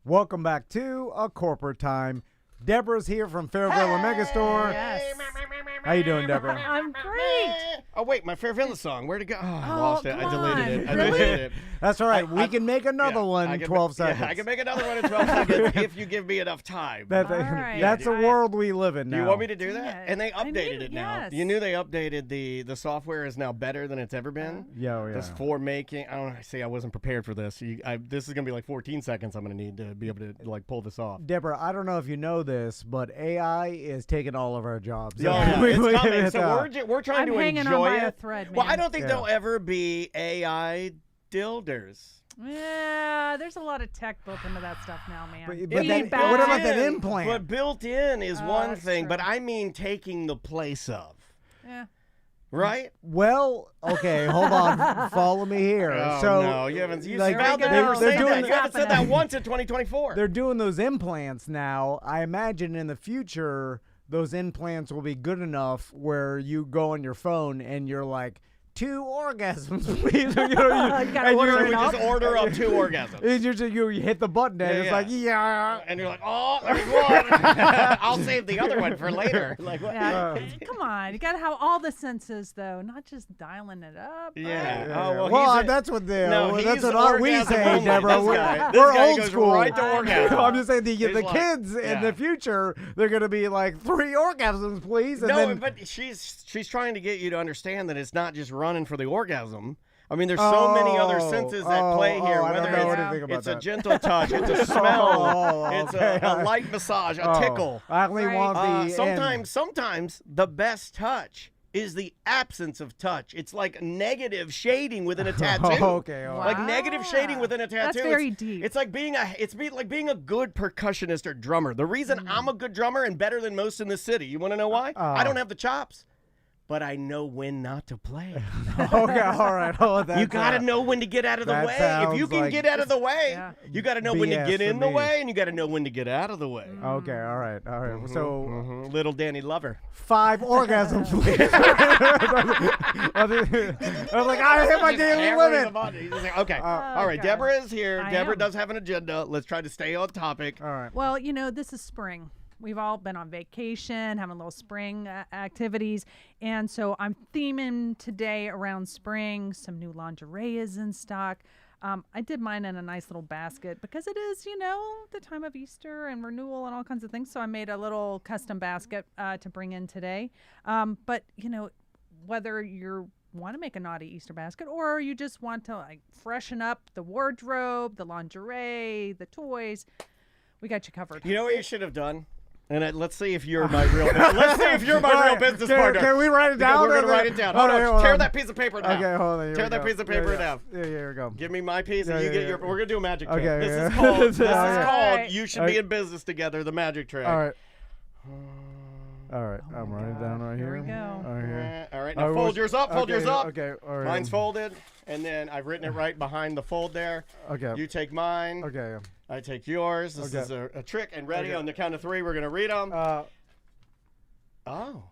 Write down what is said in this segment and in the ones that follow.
Welcome back to A Corporate Time. Debra's here from Fairvilla Megastore. Yes. How you doing, Debra? I'm great. Oh, wait, my Fairvilla song. Where'd it go? Oh, I lost it. I come deleted it. on. I Really? deleted it. That's all right. We can make another one in 12 seconds. Yeah, I can make another one in 12 seconds if you give me enough time. That's right. the world we live in now. Do you want me to do that? Yeah. And they updated it now. Yes. You knew they updated the software is now better than it's ever been. Yeah. Just for making. I don't know. See, I wasn't prepared for this. This is gonna be like 14 seconds. I'm gonna need to be able to like pull this off. Debra, I don't know if you know this, but AI is taking all of our jobs. Yeah, it's coming. So we're trying I'm to hanging enjoy on by it. a thread, man. Well, I don't think there'll ever be AI dilders. Yeah, there's a lot of tech built into that stuff now, man. But Feedback. what about that implant? But built in is one that's thing, true. but I mean taking the place of. Yeah. Right? Well, okay, hold on. Follow me here. Oh, so, no, you haven't. You like, vowed to they're never say doing that. it- You haven't said that happening. once in 2024. they're doing those implants now. I imagine in the future, those implants will be good enough where you go on your phone and you're like, 2 orgasms, please. You gotta order So it we up. just order up 2 orgasms. And you hit the button and it's like, yeah. And you're like, oh, there's one. I'll save the other one for later. Like what? Yeah. Come on, you gotta have all the senses though, not just dialing it up. Yeah. Yeah. Oh, well, he's a- that's what they. No, that's he's what we orgasm say, only. Debra. This guy We're old goes school. right to orgasm. I'm just saying the He's like, kids in yeah. the future, they're gonna be like 3 orgasms, please. And No, then, but she's trying to get you to understand that it's not just running for the orgasm. I mean, there's so many other senses at play here. I don't Whether know it's, anything about it's a that. gentle touch, it's a smell, it's okay. a light massage, a Oh, tickle. I only Right. want the end. Sometimes the best touch is the absence of touch. It's like negative shading within a tattoo. Okay, all right. Like negative shading within a tattoo. That's very deep. It's like being a good percussionist or drummer. The reason I'm a good drummer and better than most in the city, you want to know why? I don't have the chops, but I know when not to play. Okay, all right. Oh, that's, You gotta know when to get out of the that way. If you sounds can like get out of the way, Yeah. you gotta know when to BS get in for the me. way, and you gotta know when to get out of the way. Okay, all right. So, Little Danny Lover. 5 orgasms, please. I was like, I hit my daily Hammering the limit. body. He's just like, okay, all right. God. Deborah is here. I Deborah am. does have an agenda. Let's try to stay on topic. All right. Well, this is spring. We've all been on vacation, having little spring activities. And so I'm theming today around spring. Some new lingerie is in stock. I did mine in a nice little basket because it is, the time of Easter and renewal and all kinds of things. So I made a little custom basket to bring in today. But, whether you want to make a naughty Easter basket or you just want to freshen up the wardrobe, the lingerie, the toys, we got you covered. You know what you should have done? And let's see if you're my real. Let's see if you're my real business partner. Can we write it down? We're gonna write it down. Hold on. Tear that piece of paper down. Okay, hold on. Here Tear we that go. piece of paper down. Yeah, here we go. Give me my piece, and Yeah, you get yeah, your. yeah. We're gonna do a magic trick. Okay, This yeah. is called. This is All called. right. You should be in business together. The magic trick. All right. All right. I'm writing it down right here. Here we go. Right here. All right. Now fold yours up. Fold yours up. Okay. All right. Mine's folded, and then I've written it right behind the fold there. Okay. You take mine. Okay. I take yours. This Okay. is a trick. And ready Okay. on the count of 3, we're gonna read them. Oh.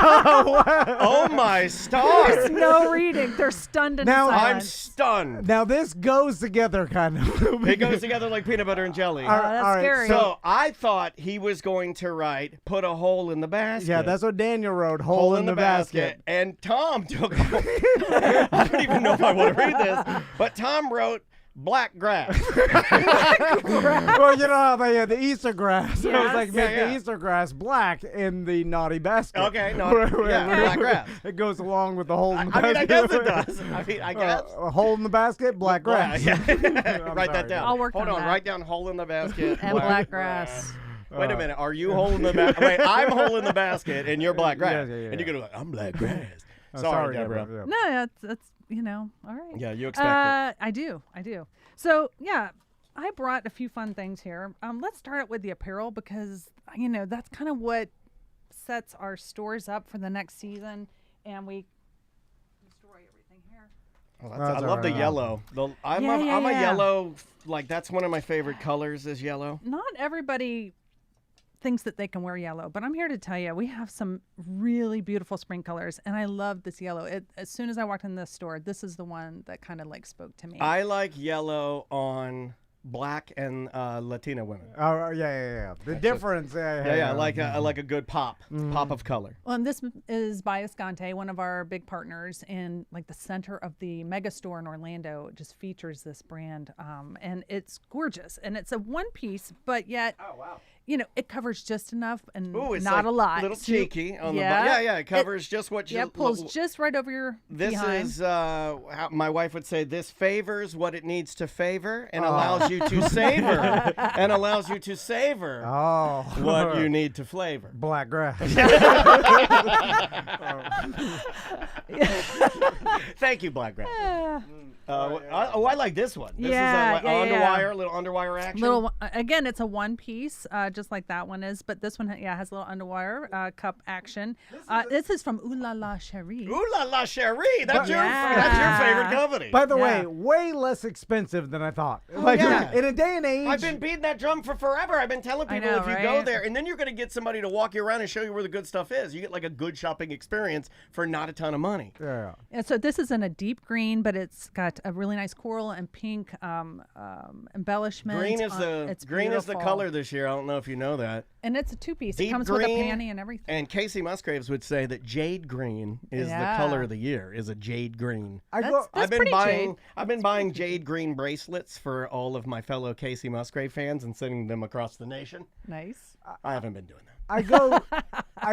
Oh my stars! No reading. They're stunned in Now, I'm silence. stunned. Now this goes together, kind of. It goes together like peanut butter and jelly. That's all right, scary. So I thought he was going to write, put a hole in the basket. Yeah, that's what Daniel wrote. Hole in the basket. And Tom took, I don't even know if I want to read this, but Tom wrote black grass. Well, you know how they had the Easter grass. So it was Yes. like make Yeah. the Easter grass black in the naughty basket. Okay, black grass. It goes along with the hole in the I mean, I basket. guess it does. I mean, I guess. A hole in the basket, black grass. Yeah. I'm Write that sorry. down. I'll work Hold on on. that. Write down hole in the basket. And black grass. Wait a minute. Are you hole in the basket? Wait, I'm hole in the basket and you're black grass. Yeah. And you're going to be like, I'm black grass. Oh, Sorry, Deborah. Yeah. No, that's all right. Yeah, you expect it. I do. So yeah, I brought a few fun things here. Let's start it with the apparel because that's kind of what sets our stores up for the next season, and we destroy everything here. Oh, That's I love the alright. yellow. I'm a yellow. Like that's one of my favorite colors is yellow. Not everybody thinks that they can wear yellow, but I'm here to tell you we have some really beautiful spring colors, and I love this yellow. As soon as I walked in this store, this is the one that kind of spoke to me. I like yellow on Black and Latina women. Oh yeah. The difference. Yeah, like a good pop of color. Well, and this is by Escante, one of our big partners, in like the center of the Megastore in Orlando. It just features this brand, and it's gorgeous. And it's a one piece, but yet, it covers just enough and Ooh, it's not like a lot. A little So cheeky on the bottom. Yeah, it covers just what you. Yeah, pulls just right over your behind. Is how my wife would say. This favors what it needs to favor and allows you to savor what you need to flavor. Black grass. Thank you, Black Grass. I like this one. This is underwire, little underwire action. Again, it's a one piece, just like that one is, but this one, has a little underwire cup action. This is from Ooh La La Cherie. Ooh La La Cherie. That's your favorite company. By the way, way less expensive than I thought. In a day and age. I've been beating that drum for forever. I've been telling people if you go there, and then you're going to get somebody to walk you around and show you where the good stuff is. You get like a good shopping experience for not a ton of money. Yeah. And so this is in a deep green, but it's got a really nice coral and pink embellishment. Green is the color this year. I don't know if you know that. And it's a two-piece. It Deep comes with a green, panty and everything. And Casey Musgraves would say that jade green is the color of the year. Is a jade green. I've been buying jade green bracelets for all of my fellow Casey Musgrave fans and sending them across the nation. Nice. I haven't been doing that. I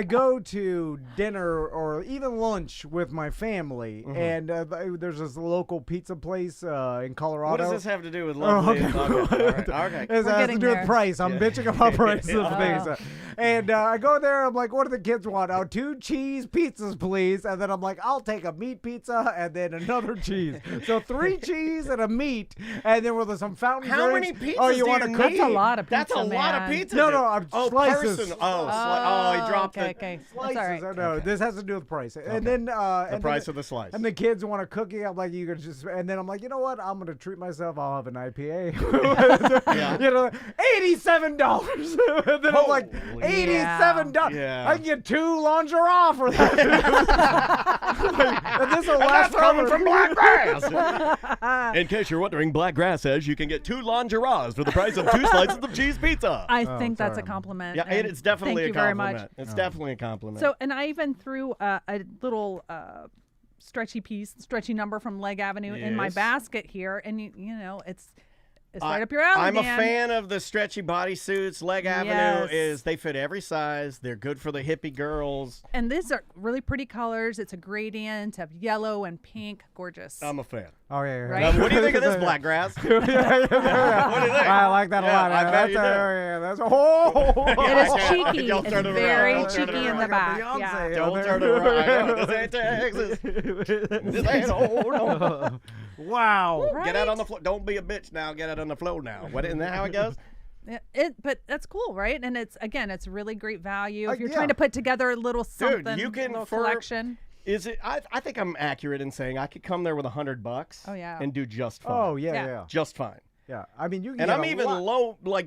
go to dinner or even lunch with my family, and there's this local pizza place in Colorado. What does this have to do with Lovely? Okay. It has to do with price. I'm bitching about prices of things. And I go there. I'm like, what do the kids want? 2 cheese pizzas, please. And then I'm like, I'll take a meat pizza and then another cheese. So 3 cheese and a meat, and then with some fountain How drinks. many pizzas do you need? That's a lot of pizza, That's a lot of pizza. No, I'm slices. Person. He dropped it. Okay. Slices. That's all right. No, this has to do with price. And then the price of the slice. And the kids want a cookie. I'm like, you can just. And then I'm like, you know what? I'm gonna treat myself. I'll have an IPA. $87. And then I'm like, $87. Yeah. I can get 2 lingerie for that. And this will last coming from Black Grass. In case you're wondering, Black Grass says you can get 2 lingeries for the price of 2 slices of cheese pizza. I think that's a compliment. Yeah, it's definitely a compliment. Very much. It's definitely a compliment. So, and I even threw a little stretchy number from Leg Avenue in my basket here, and you know, it's right up your alley. I'm a fan of the stretchy bodysuits. Leg Avenue they fit every size. They're good for the hippie girls. And these are really pretty colors. It's a gradient of yellow and pink. Gorgeous. I'm a fan. Oh yeah. Right? Now, what do you think of this, Black Grass? What do you think? I like that a lot. I bet you do. It is cheeky. It's very cheeky in the back. Don't turn around. This ain't Texas. This ain't old. Wow. Right? Get out on the floor. Don't be a bitch now. Get out on the floor now. Isn't that how it goes? But that's cool, right? And it's really great value. If you're trying to put together a little something, dude, you can little collection. Is it? I think I'm accurate in saying I could come there with $100. Oh yeah. And do just fine. Oh yeah. Just fine. Yeah, I mean you. Can and get I'm a even lot.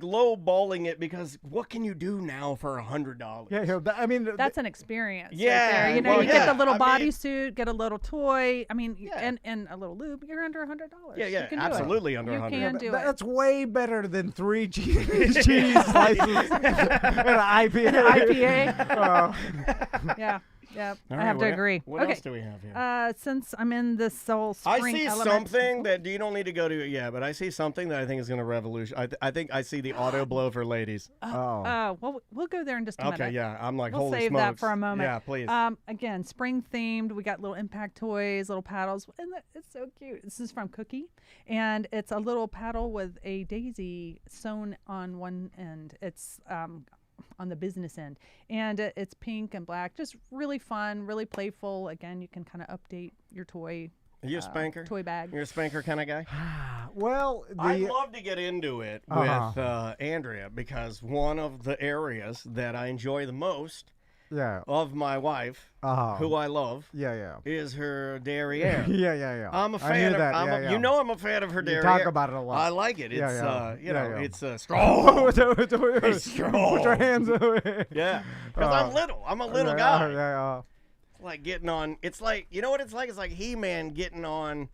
low balling it because what can you do now for $100? Yeah, I mean that's an experience. Yeah, right there. You know, you get the little bodysuit, get a little toy. I mean, and a little lube. You're under $100. Yeah, you can absolutely do it. under you 100. You can do it. That's way better than 3 cheese slices and an IPA. Yeah. Yeah, All I have to agree. What else do we have here? Since I'm in this whole spring I see element, something that you don't need to go to it yet, but I see something that I think is going to revolutionize. I think I see the auto blow for ladies. Well, we'll go there in just a minute. Okay, yeah. I'm like, we'll holy save smokes. that for a moment. Yeah, please. Again, spring themed. We got little impact toys, little paddles, and it's so cute. This is from Cookie, and it's a little paddle with a daisy sewn on one end. It's on the business end, and it's pink and black, just really fun, really playful. Again, you can kind of update your toy. Are you a spanker? Toy bag. You're a spanker kind of guy? Well, I'd love to get into it with Andrea, because one of the areas that I enjoy the most of my wife, who I love, is her derriere. Yeah. I'm a fan of. You know, I'm a fan of her derriere. You talk about it a lot. I like it. It's it's strong. It's strong. Put your hands away. Yeah, because I'm little. I'm a little guy. Yeah. It's like getting on. It's like, you know what it's like? It's like He-Man getting on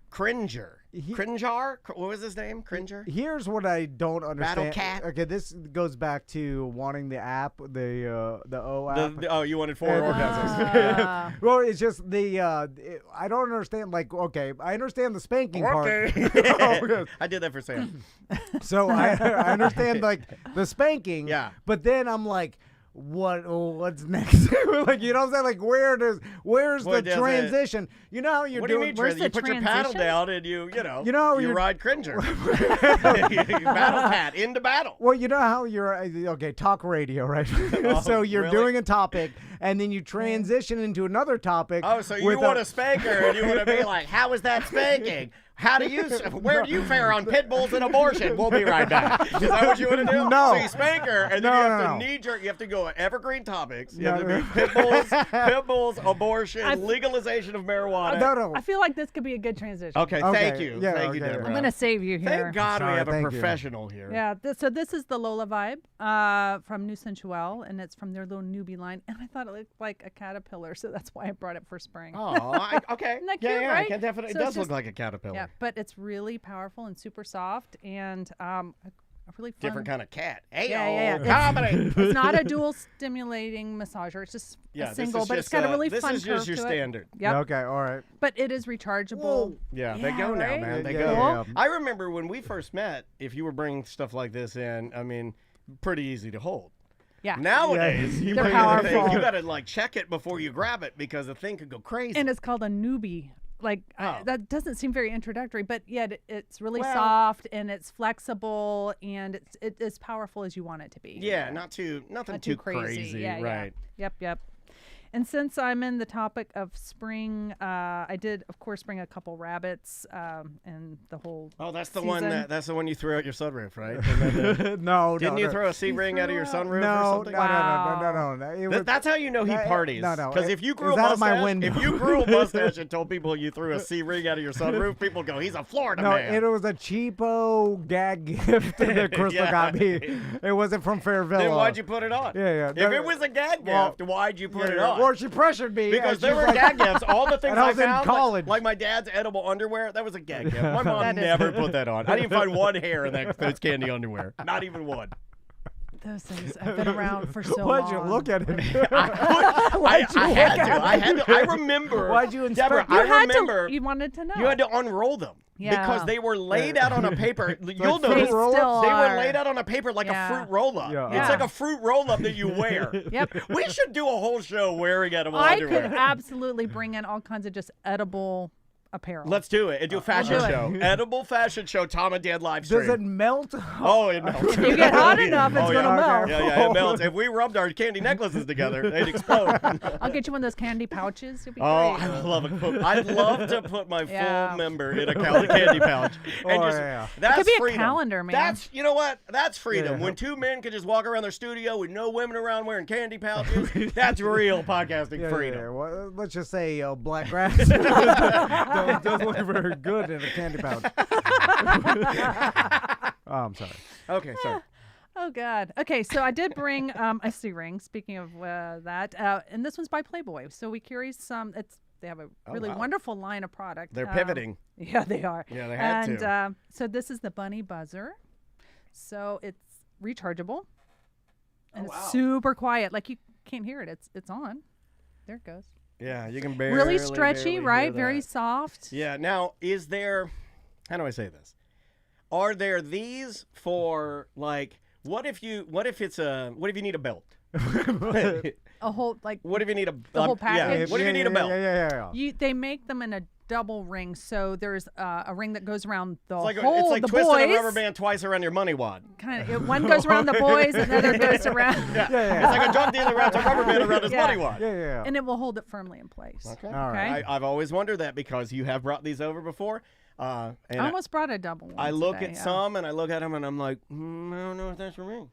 Cringer. Cringer? What was his name? Cringer? Here's what I don't understand. Battle Cat? Okay, this goes back to wanting the app, the O app. You wanted 4 orgasms. Well, it's just I don't understand. Like, okay, I understand the spanking part. I did that for Sam. So I understand like the spanking. Yeah. But then I'm like, what's next? Like, you know what I'm saying? Like, where's the transition? You know how you're doing? What do you you mean you put your paddle down and you ride Cringer. You battle cat into battle. Well, you know how you're talk radio, right? So you're doing a topic and then you transition into another topic. Oh, so you want a spanker and you want to be like, how is that spanking? Where do you fare on pit bulls and abortion? We'll be right back. Is that what you want to do? No. So you spank her, and then you have to knee-jerk. You have to go evergreen topics. You have to be pit bulls, abortion, legalization of marijuana. No. I feel like this could be a good transition. Okay, thank you. Yeah, thank you, Debra. I'm going to save you here. Thank God we have a professional here. Yeah, so this is the Lola vibe from New Sensuelle, and it's from their little newbie line. And I thought it looked like a caterpillar, so that's why I brought it for spring. Oh, okay. Isn't that cute, right? I can definitely. So it does look like a caterpillar. Yeah, but it's really powerful and super soft, and a really fun. Different kind of cat. Hey, yeah. Comedy. It's not a dual stimulating massager. It's just a single, but it's got a really fun curve to it. This is just your standard. Yep. Okay, all right. But it is rechargeable. Whoa. Yeah, they go now, right? man. They Yeah, go. yeah. I remember when we first met, if you were bringing stuff like this in, I mean, pretty easy to hold. Yeah. Nowadays, you They're bring in a thing, powerful. you got to like check it before you grab it because the thing could go crazy. And it's called a newbie. Like that doesn't seem very introductory, but yet it's really soft and it's flexible and it's as powerful as you want it to be. Yeah, nothing too crazy. Yeah, right. Yeah. Yep. And since I'm in the topic of spring, I did, of course, bring a couple rabbits and the whole. Oh, that's the season. That's the one you threw out your sunroof, right? No. Didn't you throw a C-ring out of your sunroof or something? No. That's how you know he parties. No. Because if you grew a mustache and told people you threw a C-ring out of your sunroof, people go, he's a Florida man. No, it was a cheapo gag gift that Crystal got me. It wasn't from Fairvilla. Then why'd you put it on? Yeah. If it was a gag gift, why'd you put it on? Well, she pressured me. Because there were gag gifts. All the things I was found, in college. like my dad's edible underwear, that was a gag gift. My mom never put that on. I didn't find one hair in those candy underwear. Not even one. Those things have been around for so Why'd long. you look at it? I had to. I remember. Why'd you inspect Debra, you wanted to know. You had to unroll them. Yeah. Because they were laid out on a paper. You'll They notice still they were are. laid out on a paper like a fruit roll-up. Yeah. It's like a fruit roll-up that you wear. Yep. We should do a whole show wearing edible I underwear. could absolutely bring in all kinds of just edible apparel. Let's do it and do a fashion show. Edible fashion show, Tom and Dan live stream. Does it melt? Oh, it melts. If you get hot enough, it's going to melt. Yeah, it melts. If we rubbed our candy necklaces together, they'd explode. I'll get you one of those candy pouches. You'll be great. I love it. I'd love to put my full member in a candy pouch. And that's it could be freedom. A calendar, man. That's, you know what? That's freedom. When two men can just walk around their studio with no women around wearing candy pouches, that's real podcasting freedom. Yeah. Well, let's just say black grass does look very good in a candy pouch. Oh, I'm sorry. Okay, sorry. Oh, God. Okay, so I did bring a C-ring, speaking of that, and this one's by Playboy. So we carry some, they have a really wonderful line of product. They're pivoting. Yeah, they are. Yeah, they had to. And so this is the Bunny Buzzer. So it's rechargeable, and it's super quiet. Like you can't hear it. It's on. There it goes. Yeah, you can barely. Really stretchy, right? Very Need soft. Yeah. Now, is there? How do I say this? Are there these for like? What if you need a belt? A whole like. What if you need the whole package? Yeah. What if you need a belt? Yeah. They make them in a double ring, so there's a ring that goes around the whole. It's like the twisting boys. a rubber band twice around your money wad. Kind of. One goes around the boys, and the other goes around. Yeah. It's like a drug dealer wraps a rubber band around his money wad. Yeah. And it will hold it firmly in place. Okay. All right. I've always wondered that because you have brought these over before. And I almost brought a double one. I look today, at some and I look at them and I'm like, I don't know if that's for me.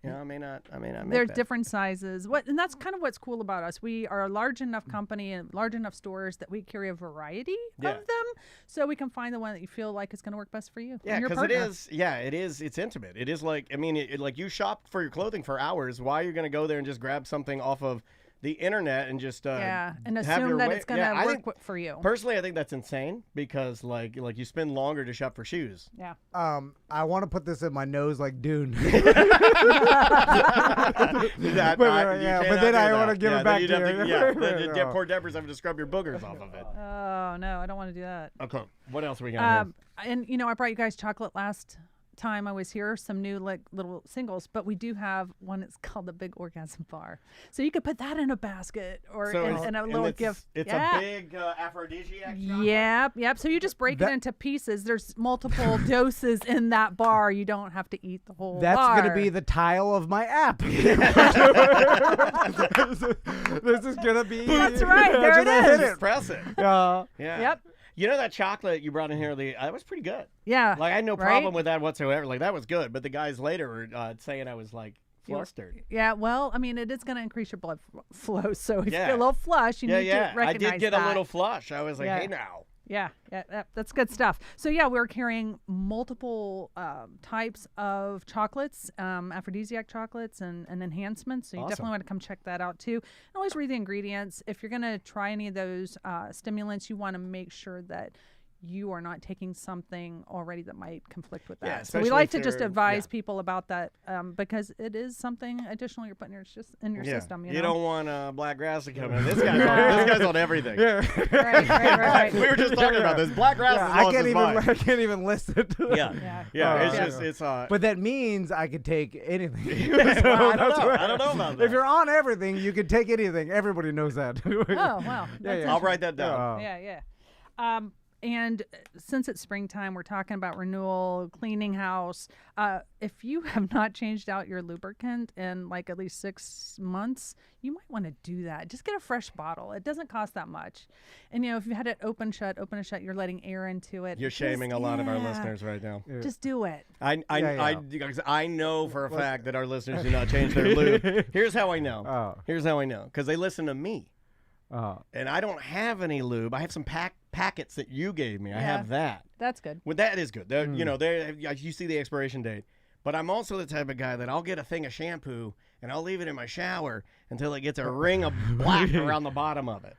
Yeah, I may not. They're different sizes. And that's kind of what's cool about us. We are a large enough company and large enough stores that we carry a variety of them, so we can find the one that you feel like is going to work best for you. Yeah, because it is. Yeah, it is. It's intimate. It is like. I mean, like you shop for your clothing for hours. Why are you going to go there and just grab something off of the internet and just and have assume your that way. it's going to work for you. Personally, I think that's insane because like you spend longer to shop for shoes. Yeah. I want to put this in my nose like Dune. But then I want to give it back to you. Poor Debra's having to scrub your boogers off of it. Oh no, I don't want to do that. Okay, what else we got here? And I brought you guys chocolate last time I was here, some new like little singles, but we do have one. It's called the Big Orgasm Bar, so you could put that in a basket or in a little gift. It's a big aphrodisiac. Yep. So you just break it into pieces. There's multiple doses in that bar. You don't have to eat the whole That's bar. gonna be the tile of my app. This is gonna be. That's right. There it is. Press it. Yeah. Yep. You know that chocolate you brought in here? That was pretty good. Yeah. Like I had no problem with that whatsoever. Like that was good. But the guys later were saying I was like flustered. Yeah. Well, I mean, it is going to increase your blood flow. So if you get a little flush, you need to recognize I did get that. a little flush. I was like, hey now. Yeah, that's good stuff. So we're carrying multiple types of chocolates, aphrodisiac chocolates and enhancements. So you definitely want to come check that out too. And always read the ingredients. If you're going to try any of those stimulants, you want to make sure that you are not taking something already that might conflict with that. Yeah, so we like to just advise people about that because it is something additional you're putting in your system. You don't want black grass to come in. This guy's on everything. Yeah. Right. We were just talking about this. Black grass is I can't even listen to it. Yeah. But that means I could take anything. I don't know about that. If you're on everything, you can take anything. Everybody knows that. Oh, wow. I'll write that down. Yeah. And since it's springtime, we're talking about renewal, cleaning house. If you have not changed out your lubricant in like at least 6 months, you might want to do that. Just get a fresh bottle. It doesn't cost that much. And, if you had it open and shut, you're letting air into it. You're shaming a lot of our listeners right now. Yeah. Just do it. I know for a fact that our listeners do not change their lube. Here's how I know. Here's how I know. Because they listen to me. And I don't have any lube. I have some packets that you gave me. I have that. That's good. Well, that is good. You see the expiration date. But I'm also the type of guy that I'll get a thing of shampoo and I'll leave it in my shower until it gets a ring of black around the bottom of it.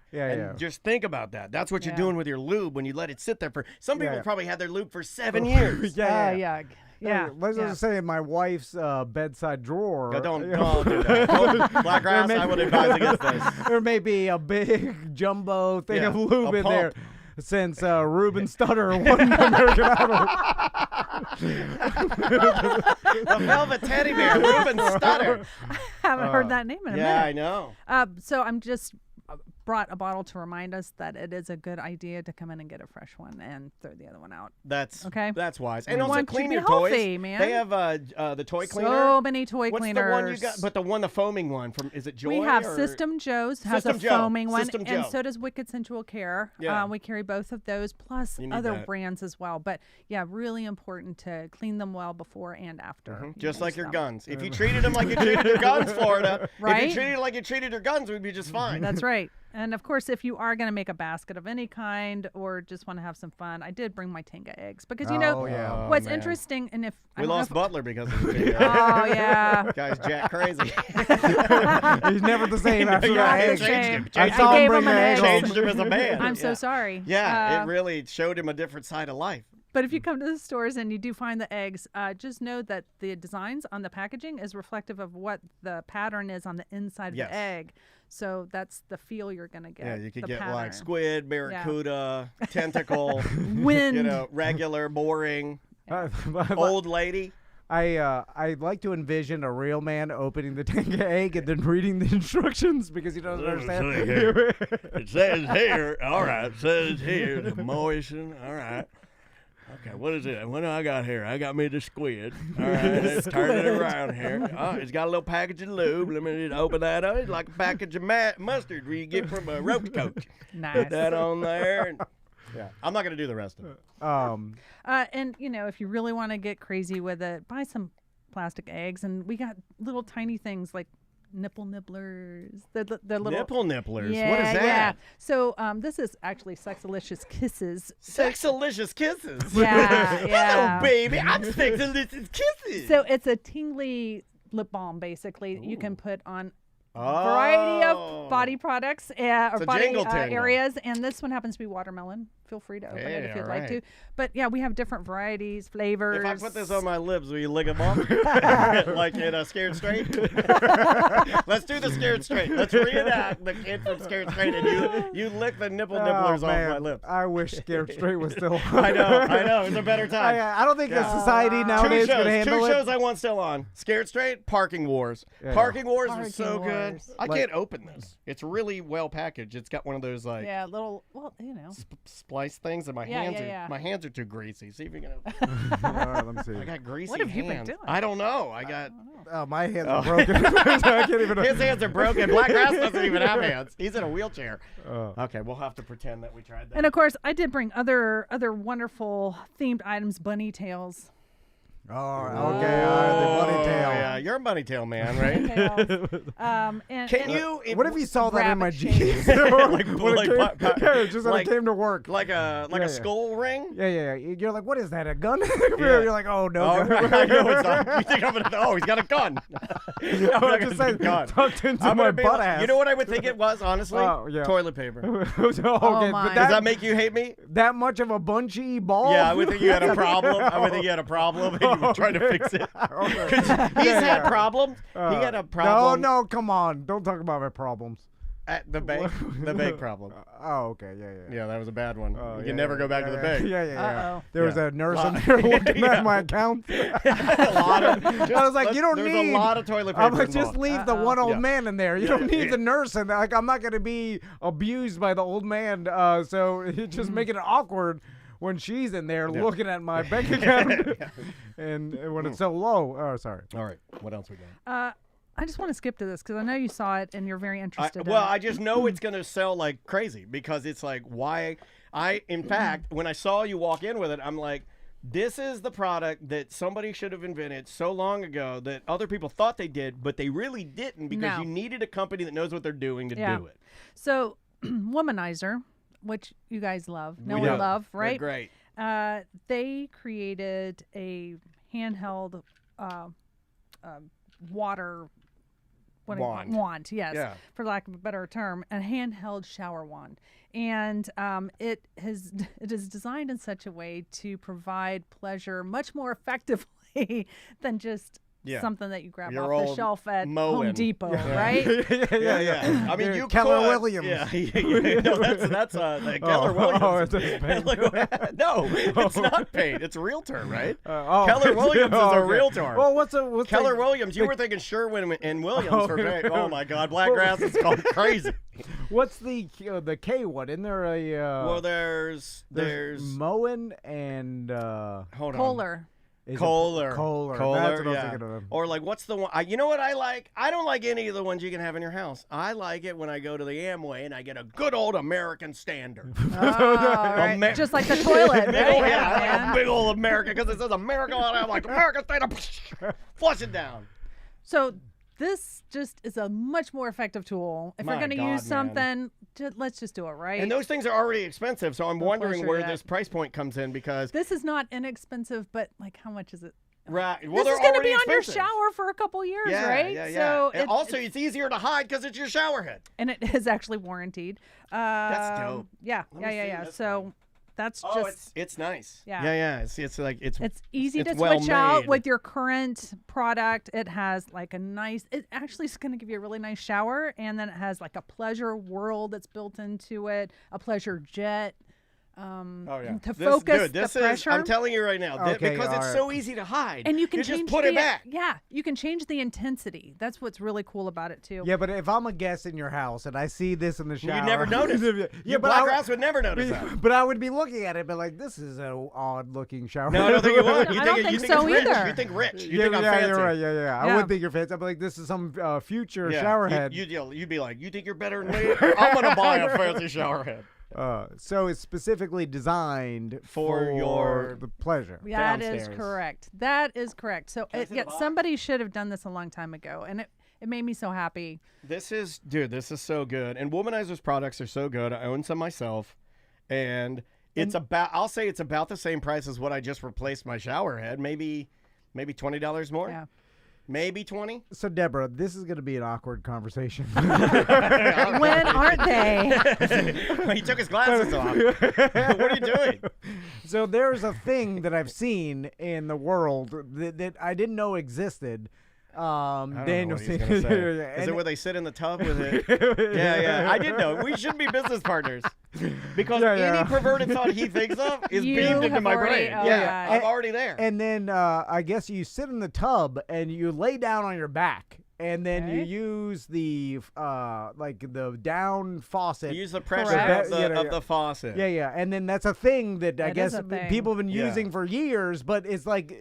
Just think about that. That's what you're doing with your lube when you let it sit there for. Some people probably had their lube for 7 years. Yeah. Let's just say my wife's bedside drawer. Don't do that. Black grass, I would advise against this. There may be a big jumbo thing of lube in there since Ruben Stutter won American Idol. The Velvet Teddy Bear, Ruben Stutter. I haven't heard that name in a minute. Yeah, I know. So I'm just brought a bottle to remind us that it is a good idea to come in and get a fresh one and throw the other one out. That's wise. And also clean your healthy, toys. Man. They have the toy cleaner. So many toy cleaners. What's the one you got? But the foaming one from is it Joy? We have System Joe's has a foaming one, and so does Wicked Sensual Care. Yeah. We carry both of those plus other brands as well. But really important to clean them well before and after. Mm-hmm. Just like your guns. If you treated them like you treated your guns, Florida, right? If you treated it like you treated your guns, we'd be just fine. That's right. And of course, if you are going to make a basket of any kind or just want to have some fun, I did bring my Tenga eggs because what's interesting. And if we lost Butler because of the Tenga eggs. Oh yeah, guy's jack crazy. He's never the same after that. I saw him bring the eggs. Changed him as a man. I'm so sorry. Yeah, it really showed him a different side of life. But if you come to the stores and you do find the eggs, just know that the designs on the packaging is reflective of what the pattern is on the inside of the egg. So that's the feel you're going to get. Yeah, you could get pattern. like squid, barracuda, tentacle, wind, regular, boring, old lady. I like to envision a real man opening the Tenga egg and then reading the instructions because he doesn't understand. It says here, all right, it says here, the moisten, all right. Okay, what is it? What do I got here? I got me the squid. All right, let's turn it around here. Oh, it's got a little package of lube. Let me just open that up. It's like a package of mustard where you get from a rope coach. Nice. Put that on there. And, I'm not going to do the rest of it. And, if you really want to get crazy with it, buy some plastic eggs. And we got little tiny things like nipple nibblers. The little nipple nibblers. Yeah, what is that? Yeah. So this is actually Sexalicious Kisses. Sexalicious Kisses. Yeah. Hello, baby. I'm Sexalicious Kisses. So it's a tingly lip balm. Basically, you can put on variety of body products or body jingle-tangle. areas, and this one happens to be watermelon. Feel free to open it if you'd like to. But yeah, we have different varieties, flavors. If I put this on my lips, will you lick them off? Like in a Scared Straight? Let's do the Scared Straight. Let's reenact the kid from Scared Straight, and you lick the nipplers off my lips. I wish Scared Straight was still on. I know. It's a better time. I don't think the society nowadays can handle it. Two shows I want still on. Scared Straight, Parking Wars. Parking Wars is so good. I can't open this. It's really well packaged. It's got one of those little, splice things, and my hands are too greasy. See if you can open. All right, let me see. I got greasy What have you been doing? I don't know. Oh, my hands are broken. I can't even. His hands are broken. Black Grass doesn't even have hands. He's in a wheelchair. Okay, we'll have to pretend that we tried that. And of course, I did bring other wonderful themed items, bunny tails. Oh, okay. The bunny tail. Yeah, you're a bunny tail man, right? What if you saw that in my jeans? Just when I came to work. Like a skull ring? Yeah. You're like, what is that, a gun? You're like, oh, no gun. I know it's not. You think I'm going to, he's got a gun. I'm just saying, tucked into my butt ass. You know what I would think it was, honestly? Toilet paper. Okay, but does that make you hate me? That much of a bunchy ball? Yeah, I would think you had a problem. I would think you had a problem. Trying to fix it. He's had problems. He had a problem. No, come on. Don't talk about my problems. The bake problem. Oh, okay. Yeah, that was a bad one. You can never go back to the bake. Yeah. There was a nurse in there looking at my account. I was like, you don't need. There's a lot of toilet paper. I'm like, just leave the one old man in there. You don't need the nurse in there. Like, I'm not going to be abused by the old man. So it's just making it awkward when she's in there looking at my bank account and when it's so low. Oh, sorry. All right. What else we got? I just want to skip to this because I know you saw it and you're very interested in it. I just know it's going to sell like crazy because it's like why in fact, when I saw you walk in with it, I'm like, this is the product that somebody should have invented so long ago that other people thought they did, but they really didn't because you needed a company that knows what they're doing to do it. So, Womanizer, which you guys love, love, right? They're great. They created a handheld water wand, yes, for lack of a better term, a handheld shower wand, and it is designed in such a way to provide pleasure much more effectively than just something that you grab off the shelf at Home Depot, right? Yeah. I mean, you Keller Williams. No, that's Keller Williams. No, it's not paint. It's a realtor, right? Keller Williams is a realtor. Well, what's Keller Williams? You were thinking Sherwin and Williams for paint. Oh my God, Black Grass is going crazy. What's the K one? Isn't there a? Well, there's Moen and Kohler. Kohler. That's what I was thinking of. Or like, what's the one? You know what I like? I don't like any of the ones you can have in your house. I like it when I go to the Amway and I get a good old American Standard. Right. Just like the toilet. Right? Big old American, because it says America on it. I'm like, American Standard. Flush it down. So this just is a much more effective tool. If you're going to use something, let's just do it, right? And those things are already expensive, so I'm wondering where this price point comes in because this is not inexpensive, but like how much is it? Right. Well, this is going to be on your shower for a couple years, right? Yeah. So it's easier to hide because it's your shower head. And it is actually warranted. That's dope. Yeah. So that's just it's nice. Yeah. It's like it's easy to switch out with your current product. It has like it actually is going to give you a really nice shower, and then it has like a pleasure world that's built into it, a pleasure jet. To focus the pressure. I'm telling you right now, because it's so easy to hide. And you can just put it back. Yeah, you can change the intensity. That's what's really cool about it too. Yeah, but if I'm a guest in your house and I see this in the shower, you'd never notice. Black Grass would never notice that. But I would be looking at it, but like, this is an odd-looking shower. No, I don't think you would. I don't think so either. You think rich. You think I'm fancy. You're right. Yeah. I would think you're fancy. I'd be like, this is some future shower head. You'd be like, you think you're better than me? I'm gonna buy a fancy shower head. So it's specifically designed for the pleasure. That is correct. So somebody should have done this a long time ago, and it made me so happy. This is so good. And Womanizer's products are so good. I own some myself, and I'll say it's about the same price as what I just replaced my shower head. Maybe $20 more. Yeah. Maybe 20. So, Debra, this is going to be an awkward conversation. When aren't they? He took his glasses off. What are you doing? So there's a thing that I've seen in the world that I didn't know existed. Daniel, is it where they sit in the tub with it? Yeah. I did know. We should be business partners because any perverted thought he thinks of is beamed into my brain. I'm already there. And then I guess you sit in the tub and you lay down on your back. And then you use the the down faucet. You use the pressure of the faucet. Yeah. And then that's a thing that I guess people have been using for years, but it's like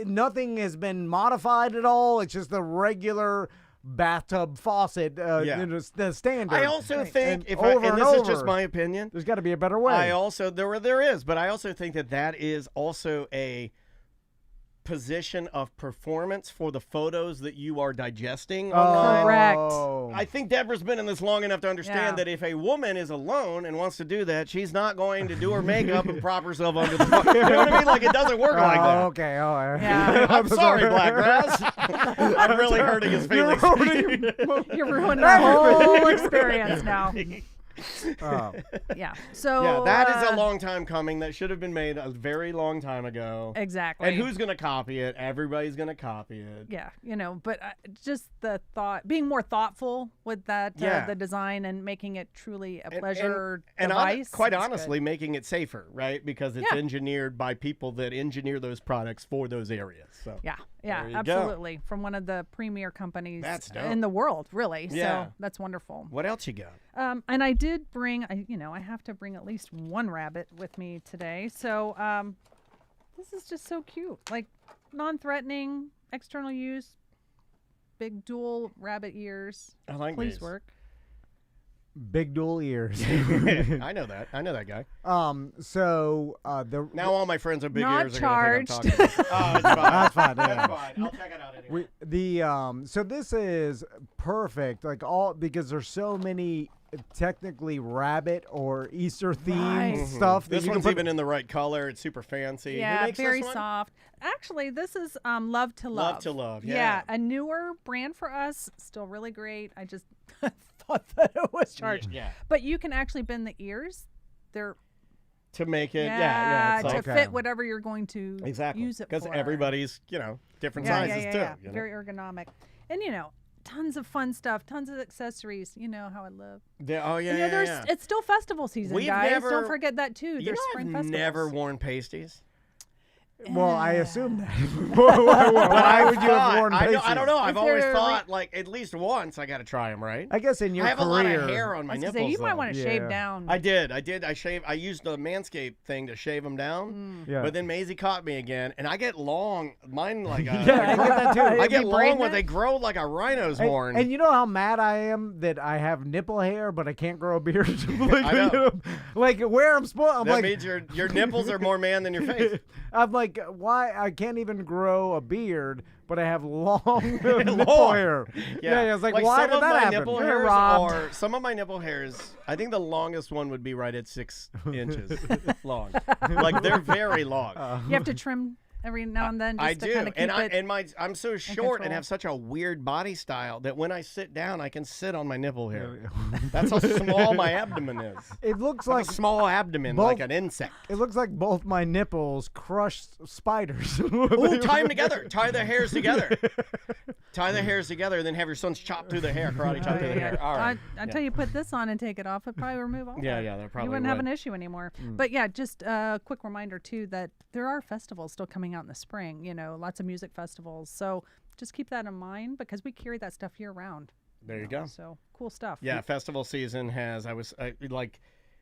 nothing has been modified at all. It's just the regular bathtub faucet, the standard. I also think, and this is just my opinion, there's got to be a better way. There is, but I also think that is also a position of performance for the photos that you are digesting online. Correct. I think Debra's been in this long enough to understand that if a woman is alone and wants to do that, she's not going to do her makeup and prop herself under the phone. You know what I mean? Like, it doesn't work like that. Okay. Oh, yeah. I'm sorry, Blackgrass. I'm really hurting his feelings. You're ruining our whole experience now. So that is a long time coming. That should have been made a very long time ago. Exactly. And who's going to copy it? Everybody's going to copy it. Yeah, but just the thought, being more thoughtful with that, the design and making it truly a pleasure device. Quite honestly, making it safer, right? Because it's engineered by people that engineer those products for those areas. So yeah, absolutely. From one of the premier companies in the world, really. Yeah. So that's wonderful. What else you got? And I did bring, I have to bring at least one rabbit with me today. So this is just so cute. Like, non-threatening, external use, big dual rabbit ears. I like Please these. work. Big dual ears. I know that guy. So now all my friends with big not ears charged. are going to think I'm talking. Oh, it's fine. That's fine. That's fine. I'll check it out anyway. So this is perfect, because there's so many technically rabbit or Easter themed stuff. This one's even in the right color. It's super fancy. Yeah, Who makes very this one? soft. Actually, this is Love to Love. Love to Love. Yeah, a newer brand for us. Still really great. I just thought that it was charged. Yeah. But you can actually bend the ears. They're to make it, to fit whatever you're going to use it for. Because everybody's, different sizes too. Yeah. Very ergonomic. And tons of fun stuff, tons of accessories. You know how I love. It's still festival season, guys. Don't forget that too. There's spring festivals. I've never worn pasties. Well, I assume that. Why would you have worn pasties? I don't know. I've always thought, at least once, I got to try them, right? I guess in your career. I have a lot of hair on my nipples. You might want to shave down. I did. I used the Manscaped thing to shave them down. But then Maisie caught me again, and I get long. Mine I get that too. I get long when they grow like a rhino's horn. And you know how mad I am that I have nipple hair, but I can't grow a beard. I know. Where I'm supposed. That means your nipples are more man than your face. I'm like, why? I can't even grow a beard, but I have long nipple hair. Yeah. It's like why did that happen? Some of my nipple hairs, I think the longest one would be right at 6 inches long. They're very long. You have to trim every now and then. Just I to do, kind of keep I'm so short and have such a weird body style that when I sit down, I can sit on my nipple hair. That's how small my abdomen is. It looks like a small abdomen, like an insect. It looks like both my nipples crushed spiders. Ooh, tie them together. Tie the hairs together. Tie the hairs together, and then have your sons chop through the hair, karate chop through the hair. All right. Until you put this on and take it off, it'd probably remove all that. Yeah, that probably you wouldn't have an issue anymore. But just a quick reminder too that there are festivals still coming out in the spring. Lots of music festivals. So just keep that in mind because we carry that stuff year round. There you go. So cool stuff. Yeah, festival season has.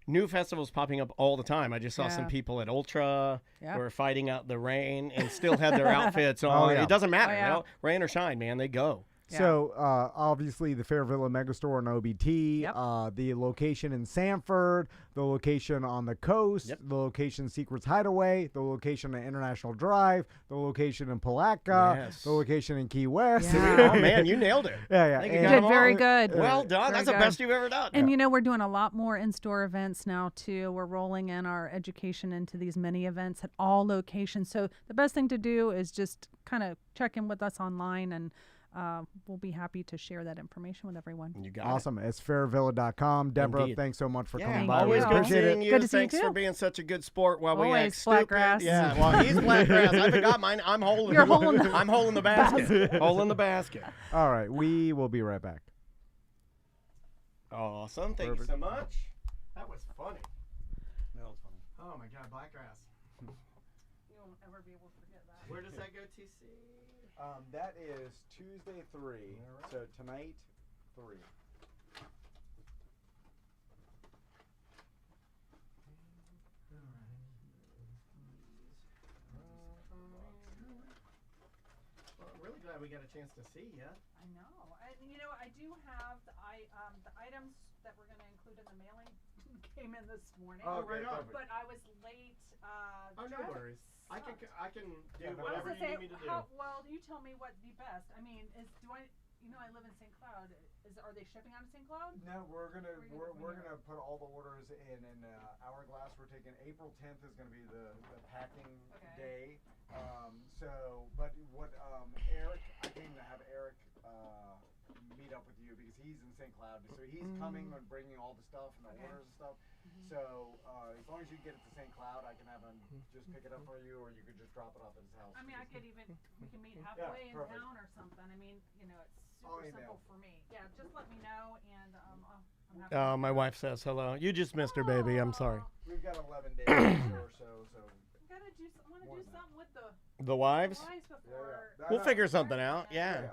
New festivals popping up all the time. I just saw some people at Ultra who were fighting out the rain and still had their outfits on. It doesn't matter. Rain or shine, man, they go. So obviously the Fairvilla Megastore in OBT, the location in Sanford, the location on the coast, the location Secrets Hideaway, the location at International Drive, the location in Palatka, the location in Key West. Yeah. Oh man, you nailed it. Yeah. You did very good. Well done. That's the best you've ever done. And you know, we're doing a lot more in-store events now too. We're rolling in our education into these mini events at all locations. So the best thing to do is just kind of check in with us online, and we'll be happy to share that information with everyone. You got awesome. It's fairvilla.com. Deborah, Indeed. Thanks so much for coming by. Always good seeing you. Good to Thanks see you for being such a good sport while always we act flat stupid. grass. Yeah, well, he's flat grass. I forgot mine. I'm holding. You're holding. I'm holding the basket. Holding the basket. All right, we will be right back. Awesome. Thank you so much. That was funny. That was funny. Oh my God, black grass. You won't ever be able to forget that. Where does that go, TC? That is Tuesday 3. Right. So tonight 3. Well, I'm really glad we got a chance to see you. I know. You know, I do have the items that we're going to include in the mailing came in this morning. Oh, right on. But I was late. Oh, no worries. I can do whatever you need me to do. Well, you tell me what'd be best. I mean, I live in St. Cloud. Are they shipping out of St. Cloud? No, we're gonna put all the orders in Hourglass. We're taking April 10th is gonna be the packing day. But what Eric, I came to have Eric meet up with you because he's in St. Cloud, so he's coming and bringing all the stuff and the orders and stuff. So as long as you get it to St. Cloud, I can have him just pick it up for you, or you could just drop it off at his house. I mean, we can meet halfway in town or something. I mean, it's super simple for me. Yeah, just let me know, and I'm happy. Oh, my wife says hello. You just missed her, baby. I'm sorry. We've got 11 days or so. Want to do something with the wives? Before. Yeah. We'll figure something out. Yeah.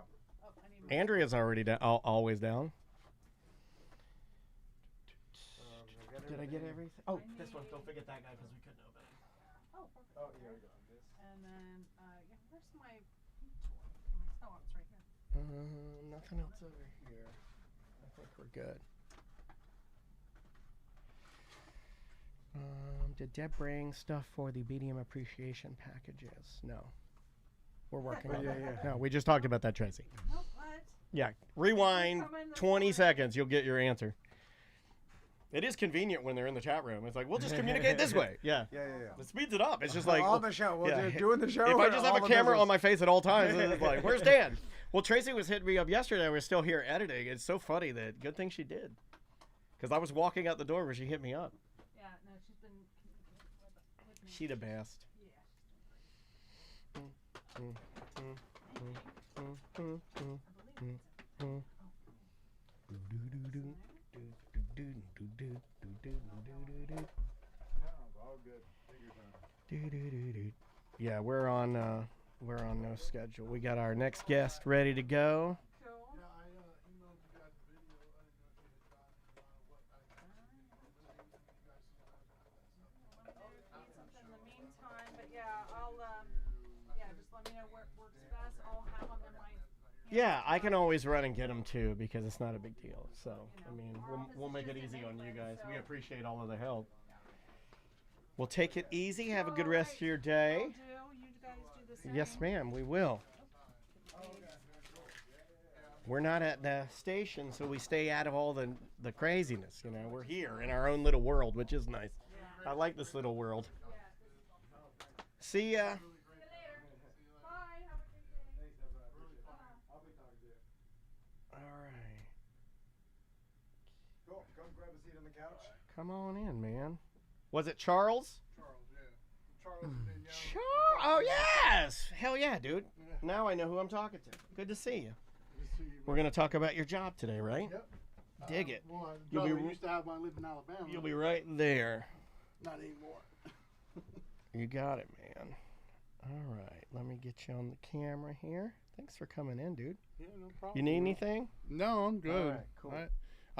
Andrea's already always down. Did I get everything? Oh, this one. Don't forget that guy because we couldn't open it. Oh, perfect. Oh, here we go. This. And then, where's my toy? Oh, it's right here. Nothing else over here. I think we're good. Did Deb bring stuff for the BDM appreciation packages? No. We're working on that. No, we just talked about that, Tracy. What? Yeah. Rewind 20 seconds. You'll get your answer. It is convenient when they're in the chat room. It's like, we'll just communicate this way. Yeah. It speeds it up. It's just like on the show. We're doing the show. If I just have a camera on my face at all times, it's like, where's Dan? Well, Tracy was hitting me up yesterday. We're still here editing. It's so funny that good thing she did. Because I was walking out the door where she hit me up. Yeah, no, she's been with me. She the best. Yeah, we're on no schedule. We got our next guest ready to go. Yeah, I can always run and get them too because it's not a big deal. So, I mean, we'll make it easy on you guys. We appreciate all of the help. We'll take it easy. Have a good rest of your day. Yes, ma'am, we will. We're not at the station, so we stay out of all the craziness. We're here in our own little world, which is nice. I like this little world. See ya. Come on in, man. Was it Charles? Charles, yeah. Charles. Oh, yes. Hell yeah, dude. Yeah. Now I know who I'm talking to. Good to see you. Good to see you. We're going to talk about your job today, right? Yep. Dig it. Well, You'll used to have when I lived in Alabama. You'll be right there. Not anymore. You got it, man. All right. Let me get you on the camera here. Thanks for coming in, dude. Yeah, no problem. You need anything? No, I'm good. All right, cool.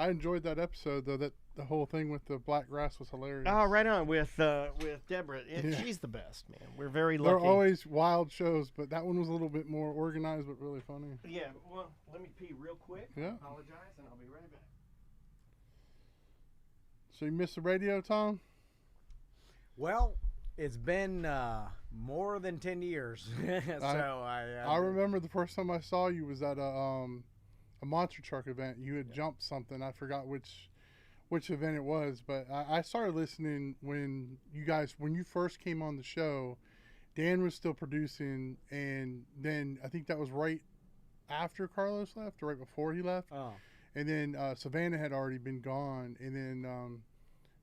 I enjoyed that episode though. That the whole thing with the black grass was hilarious. Oh, right on with Debra. She's the best, man. We're very lucky. They're always wild shows, but that one was a little bit more organized, but really funny. Yeah. Well, let me pee real quick. Yeah. Apologize, and I'll be right back. So you missed the radio, Tom? Well, it's been more than 10 years. I remember the first time I saw you was at a monster truck event. You had jumped something. I forgot which event it was, but I started listening when you first came on the show. Dan was still producing, and then I think that was right after Carlos left or right before he left. Oh. And then Savannah had already been gone, and then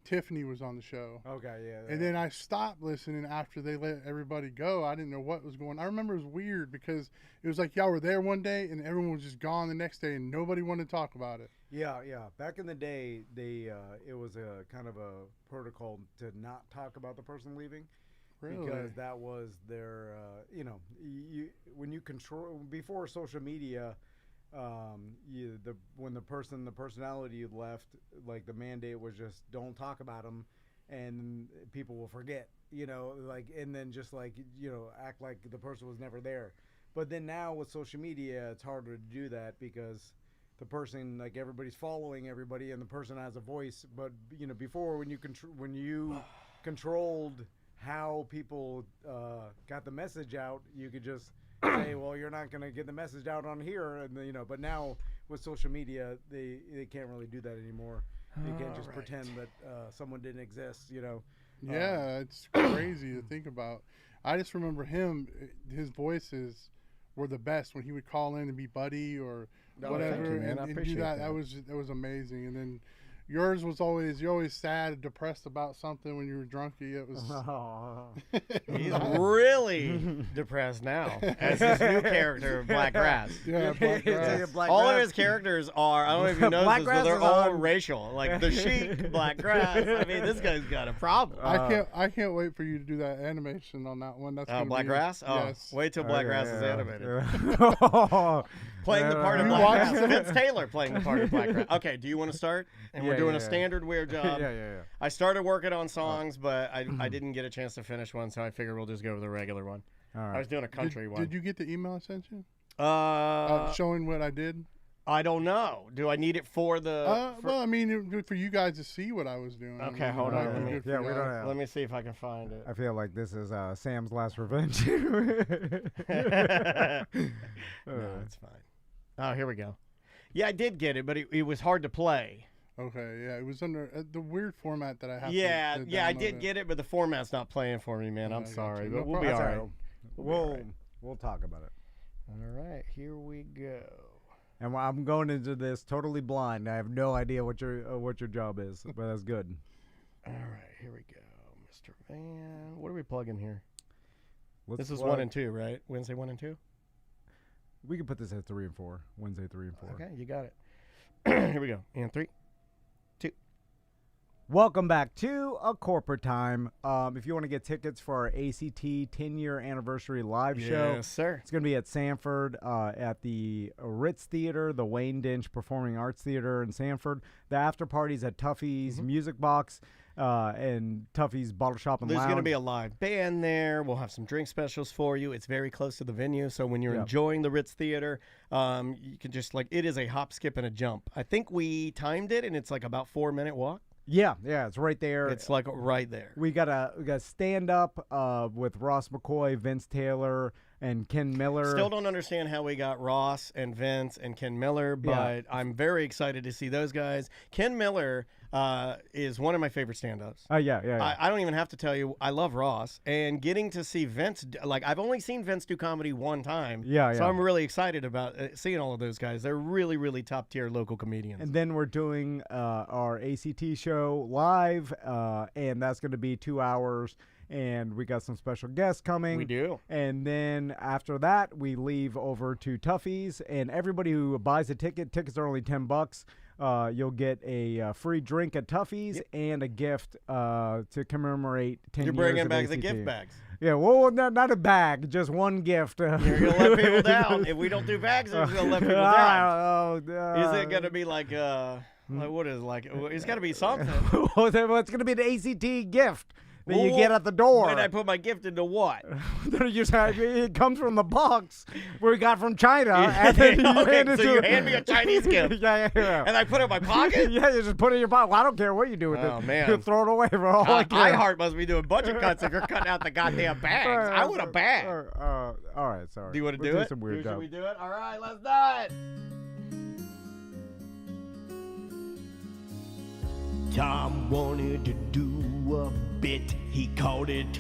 Tiffany was on the show. Okay, yeah. And then I stopped listening after they let everybody go. I didn't know what was going on. I remember it was weird because it was like y'all were there one day and everyone was just gone the next day and nobody wanted to talk about it. Yeah. Back in the day, it was a kind of a protocol to not talk about the person leaving. Really? Because that was their, when you control, before social media, when the personality left, like the mandate was just don't talk about them, and people will forget, and then just act like the person was never there. But then now with social media, it's harder to do that because the person, like everybody's following everybody, and the person has a voice. But before when you controlled how people got the message out, you could just say, well, you're not going to get the message out on here, and but now with social media, they can't really do that anymore. You can't just pretend that someone didn't exist, Yeah, it's crazy to think about. I just remember his voices were the best when he would call in and be Buddy or whatever, thank you, man. I and do appreciate that. that. That was amazing. And then yours was you're always sad and depressed about something when you were drunk. It was. He's really depressed now as his new character, Black Grass. Yeah, Black Grass. All of his characters are, I don't know if you know this, but they're all racial. Like the Sheik, Black Grass. I mean, this guy's got a problem. I can't wait for you to do that animation on that one. That's Black Grass? Oh, yes. wait till Black Grass is animated. Yeah. Playing the part of Black Grass. Vince Taylor playing the part of Black Grass. Okay, do you want to start? And we're doing a standard weird job. Yeah. I started working on songs, but I didn't get a chance to finish one, so I figured we'll just go with the regular one. All right. I was doing a country one. Did you get the email I sent you? Showing what I did? I don't know. Do I need it for the... well, I mean, for you guys to see what I was doing. Okay, hold on. We don't have... Let me see if I can find it. I feel like this is Sam's last revenge. No, it's fine. Oh, here we go. Yeah, I did get it, but it was hard to play. Okay, yeah, it was under the weird format that I have. Yeah, I did get it, but the format's not playing for me, man. I'm sorry, but we'll be all right. We'll talk about it. All right, here we go. And I'm going into this totally blind. I have no idea what your job is, but that's good. All right, here we go, Mr. Van. What are we plugging here? This is 1 and 2, right? Wednesday 1 and 2. We can put this at 3 and 4. Wednesday 3 and 4. Okay, you got it. Here we go. And 3, 2. Welcome back to A Corporate Time. If you want to get tickets for our ACT 10-year anniversary live show, yes, sir. It's going to be at Sanford at the Ritz Theater, the Wayne Dench Performing Arts Theater in Sanford. The after party's at Tuffy's Music Box and Tuffy's Bottle Shop and There's Lounge. going to be a live band there. We'll have some drink specials for you. It's very close to the venue, so when you're enjoying the Ritz Theater, you can just it is a hop, skip, and a jump. I think we timed it, and it's like about 4-minute walk. Yeah, it's right there. It's like right there. We got a stand up with Ross McCoy, Vince Taylor, and Ken Miller. Still don't understand how we got Ross and Vince and Ken Miller, but I'm very excited to see those guys. Ken Miller is one of my favorite stand-ups. Yeah. I don't even have to tell you, I love Ross, and getting to see Vince, I've only seen Vince do comedy one time. So I'm really excited about seeing all of those guys. They're really, really top-tier local comedians. And then we're doing our ACT show live, and that's going to be 2 hours. And we got some special guests coming. We do. And then after that, we leave over to Tuffy's. And everybody who buys a ticket, tickets are only $10. You'll get a free drink at Tuffy's and a gift to commemorate 10 years. You're bringing of back ACT. the gift bags. Yeah, well, not a bag, just one gift. You're going to let people down. If we don't do bags, we're going to let people down. Is it going to be like Like, what is it's got to be something. Well, it's going to be an ACT gift that you get at the door. When I put my gift into what? It comes from the box we got from China, and then you hand it so you hand me a Chinese gift. Yeah. And I put it in my pocket? Yeah, you just put it in your pocket. Well, I don't care what you do with it. Oh, man. You throw it away for all I care. iHeart must be doing budget cuts if you're cutting out the goddamn bags. I want a bag. All right, sorry. Do you want to We'll do it? Some weird Should we stuff. do it? All right, let's do it. Tom wanted to do a bit. He called it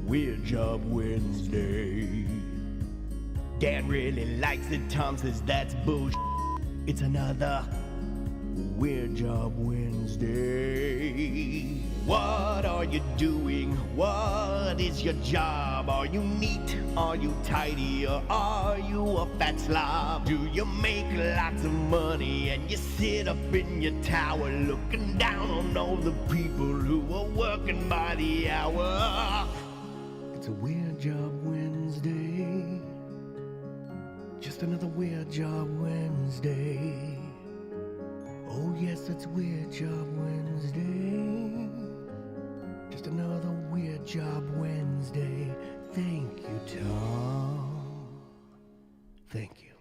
Weird Job Wednesday. Dan really likes it. Tom says that's bullshit. It's another Weird Job Wednesday. What are you doing? What is your job? Are you neat? Are you tidy? Or are you a fat slob? Do you make lots of money and you sit up in your tower looking down on all the people who are working by the hour? It's a Weird Job Wednesday. Just another Weird Job Wednesday. Oh yes, it's Weird Job Wednesday. Just another Weird Job Wednesday. Thank you, Tom. Thank you.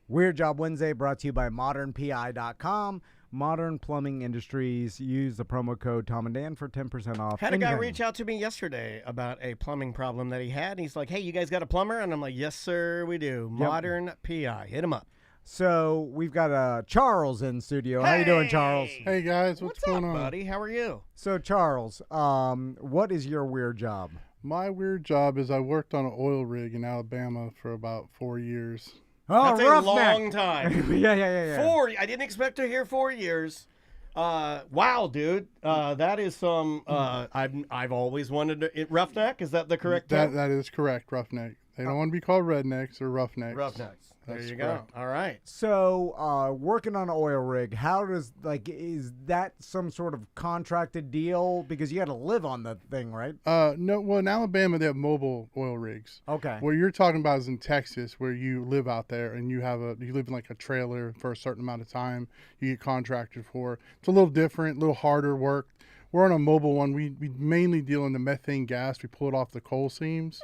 Weird Job Wednesday brought to you by modernpi.com. Modern Plumbing Industries. Use the promo code Tom and Dan for 10% off. Had a guy reach out to me yesterday about a plumbing problem that he had. He's like, hey, you guys got a plumber? And I'm like, yes, sir, we do. Modern PI. Hit him up. So we've got Charles in studio. How you doing, Charles? Hey guys, what's going on, buddy? How are you? So Charles, what is your weird job? My weird job is I worked on an oil rig in Alabama for about 4 years. Oh, that's a long time. Yeah. 4. I didn't expect to hear 4 years. Wow, dude. That is some. I've always wanted to. Roughneck. Is that the correct term? That is correct. Roughneck. They don't want to be called rednecks or roughnecks. Roughnecks. There That's you correct. go. All right. So, working on an oil rig, is that some sort of contracted deal? Because you got to live on the thing, right? No. Well, in Alabama, they have mobile oil rigs. Okay. What you're talking about is in Texas, where you live out there and you live in like a trailer for a certain amount of time. You get contracted for. It's a little different, a little harder work. We're on a mobile one. We mainly deal in the methane gas. We pull it off the coal seams.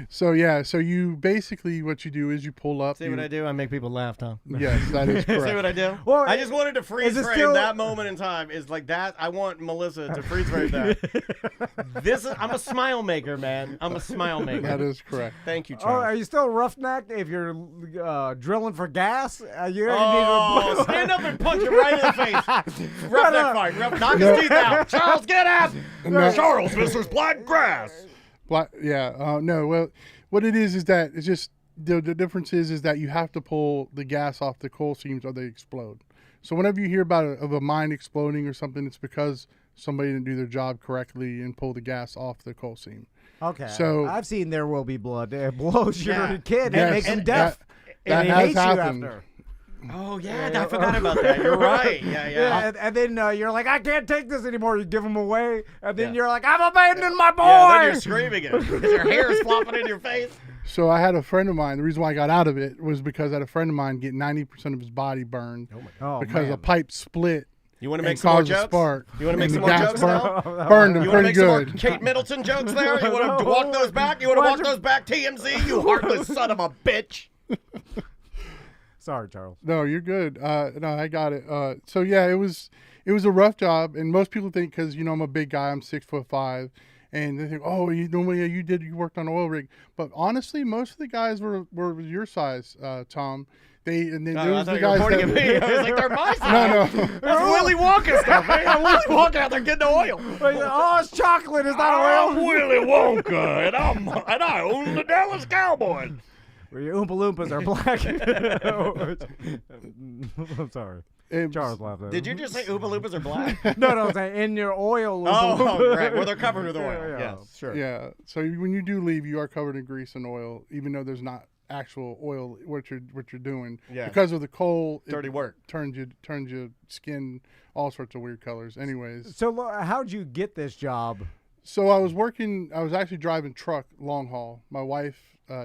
So you basically, what you do is you pull up. See what I do? I make people laugh, Tom. Yes, that is correct. See what I do? Well, I just wanted to freeze frame that moment in time. Is like that. I want Melissa to freeze frame that. I'm a smile maker, man. I'm a smile maker. That is correct. Thank you, Oh, Charles. are you still roughneck if you're drilling for gas? You Oh, stand up and punch him right in the face. Roughneck fight. Knock his teeth out. Charles, get up. No. Charles, Mrs. Black Grass. No. Well, what it is that it's just the difference is that you have to pull the gas off the coal seams or they explode. So whenever you hear about a mine exploding or something, it's because somebody didn't do their job correctly and pull the gas off the coal seam. Okay. So I've seen There Will Be Blood. It blows your kid. Yes, It makes him deaf. that and he has hates happened. you after. Oh, yeah, I forgot about that. You're right. Yeah. And then you're like, I can't take this anymore. You give him away. And then you're like, I'm abandoning my boy. Yeah, then you're screaming it because your hair is flopping in your face. So I had a friend of mine. The reason why I got out of it was because I had a friend of mine get 90% of his body burned because a pipe split. You want to make some more jokes? Spark. You want to make some more gas jokes now? Burned him You want to pretty make some more good. Kate Middleton jokes there? You want to walk those back? You want to walk those back, TMZ? You heartless son of a bitch. Sorry, Charles. No, you're good. No, I got it. So yeah, it was a rough job, and most people think because I'm a big guy, I'm 6'5", and they think, oh, you worked on an oil rig. But honestly, most of the guys were your size, Tom. There was the guys pointing at me. I was like, they're my size. No. That's Willy Wonka stuff, man. I'm Willy Wonka out there getting the oil. Oh, it's chocolate. It's not I'm oil. Willy Wonka, and I own the Dallas Cowboys. Where your Oompa Loompas are black. I'm sorry. Charles laughed at Did you just say Oompa Loompas are black? No, I'm saying in your oil. Oh, right. Well, they're covered with oil. Yeah. Yes, sure. Yeah. So when you do leave, you are covered in grease and oil, even though there's not actual oil what you're doing. Yeah. Because of the coal, Dirty work. Turns your skin all sorts of weird colors. Anyways. So how'd you get this job? So I was actually driving truck long haul. My wife,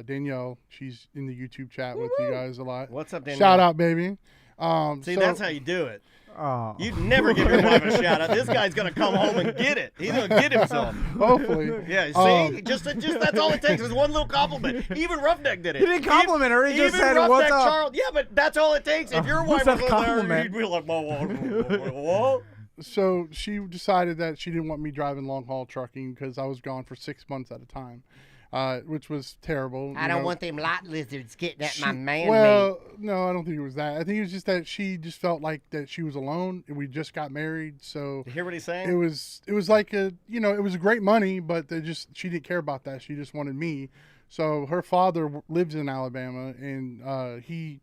Danielle, she's in the YouTube chat with you guys a lot. What's up, Danielle? Shout out, baby. See, that's how you do it. Oh. You'd never give your wife a shout out. This guy's gonna come home and get it. He's gonna get himself. Hopefully. Yeah. See, just that's all it takes is one little compliment. Even Roughneck did it. He didn't compliment her. He just said, Roughneck "What's up?" Charles, yeah, but that's all it takes. If your wife was there, you'd be like, "Whoa." So she decided that she didn't want me driving long haul trucking because I was gone for 6 months at a time. Which was terrible. I don't want them lot lizards getting at my man. Well, no, I don't think it was that. I think it was just that she just felt like that she was alone, and we just got married. So you hear what he's saying? It was like it was great money, but she didn't care about that. She just wanted me. So her father lives in Alabama, and he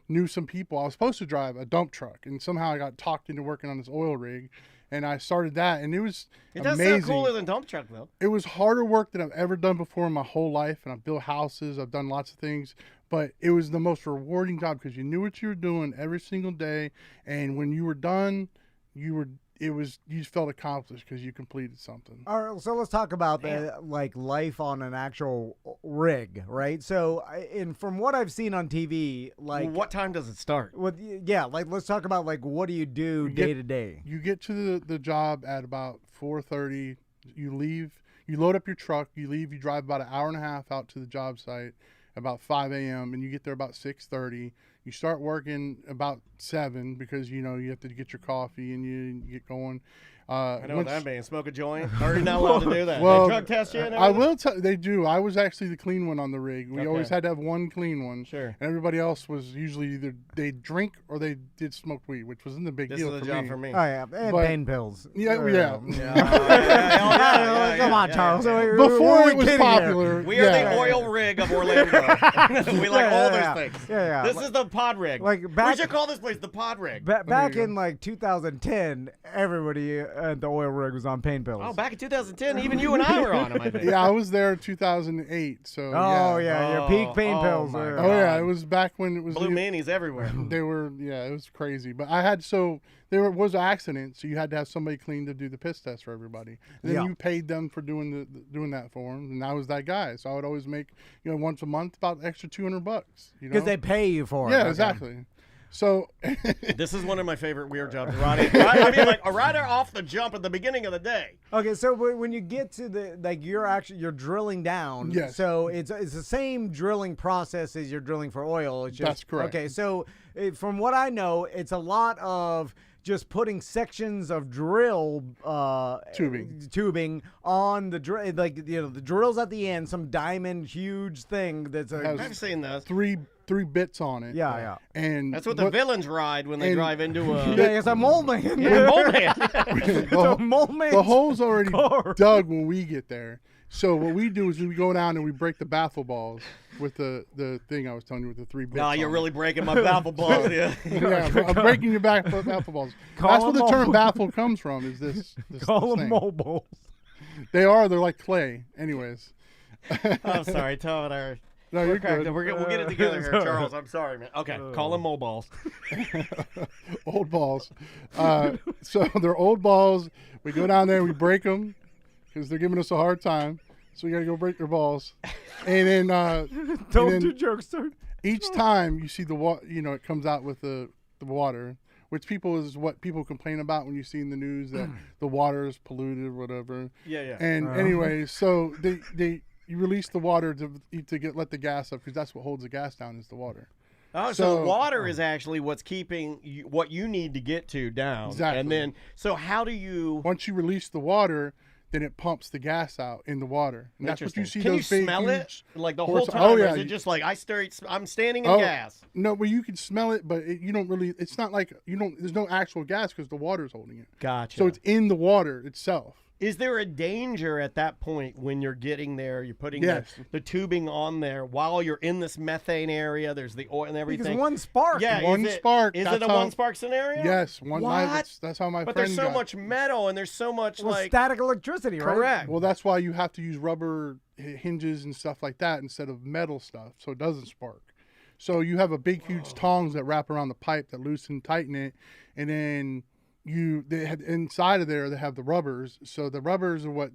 knew some people. I was supposed to drive a dump truck, and somehow I got talked into working on this oil rig. And I started that, and it was amazing. Does sound cooler than dump truck, though. It was harder work than I've ever done before in my whole life, and I've built houses, I've done lots of things, but it was the most rewarding job because you knew what you were doing every single day, and when you were done, you felt accomplished because you completed something. All right, so let's talk about life on an actual rig, right? So, from what I've seen on TV, what time does it start? Let's talk about what do you do day to day? You get to the job at about 4:30. You leave. You load up your truck. You leave. You drive about an hour and a half out to the job site about 5 a.m. and you get there about 6:30. You start working about 7 because you have to get your coffee and you get going. I know what that means. Smoke a joint. Or you're not allowed to do that. Well, they drug test you. I will tell. They do. I was actually the clean one on the rig. We always had to have one clean one. Sure. And everybody else was usually either they drink or they did smoke weed, which wasn't a big deal for me. This is the job for me. Oh yeah, and pain pills. Yeah. Come on, Charles. Before it was popular. We are the oil rig of Orlando. We like all those things. Yeah. This is the pod rig. We should call this place the pod rig. Back in 2010, everybody at the oil rig was on pain pills. Oh, back in 2010, even you and I were on them, I think. Yeah, I was there in 2008. So your peak pain pills. It was back when it was blue meanies everywhere. They were, it was crazy. But there was an accident, so you had to have somebody clean to do the piss test for everybody. And then you paid them for doing that for them, and I was that guy. So I would always make once a month about extra $200. Because they pay you for it. Yeah, exactly. So this is one of my favorite weird jobs. Right off the jump at the beginning of the day. Okay, so when you get to the you're drilling down. Yes. So it's the same drilling process as you're drilling for oil. It's just, that's correct. Okay, so from what I know, it's a lot of just putting sections of drill tubing on the drill, the drills at the end, some diamond huge thing that's I've seen those. Three bits on it. Yeah. And that's what the villains ride when they drive into a... Yeah, it's a mole man. Yeah, mole man. It's a mole man. The hole's already dug when we get there. So what we do is we go down and we break the baffle balls with the thing I was telling you with the 3 bits. No, you're really breaking my baffle balls. Yeah, I'm breaking your baffle balls. That's where the term baffle comes from. Is this Call them thing. mobiles. They're like clay. Anyways. I'm sorry, Tom and I. No, you're good. We'll get it together here, Charles. I'm sorry, man. Okay, call them mole balls. Old balls. So they're old balls. We go down there, we break them because they're giving us a hard time. So we got to go break their balls. And then don't do jokes, sir. Each time you see the water, it comes out with the water, which is what people complain about when you see in the news that the water is polluted or whatever. Yeah. And anyway, so you release the water to let the gas up because that's what holds the gas down is the water. Oh, so the water is actually what's keeping what you need to get to down. Exactly. And then, so how do you... Once you release the water, then it pumps the gas out in the water. And that's what you see. Can those you big, smell it? Like the whole time? Oh, yeah. Or is it just like I'm standing in gas? No, well, you can smell it, but you don't really... It's not like... There's no actual gas because the water's holding it. Gotcha. So it's in the water itself. Is there a danger at that point when you're getting there, you're putting the tubing on there while you're in this methane area, there's the oil and everything? Because one spark. Yeah, one spark. Is it a one spark scenario? Yes. What? That's how my But friend there's so much metal and there's so much static electricity, right? Correct. Well, that's why you have to use rubber hinges and stuff like that instead of metal stuff so it doesn't spark. So you have a big, huge tongs that wrap around the pipe that loosen and tighten it, and then... inside of there they have the rubbers. So the rubbers are what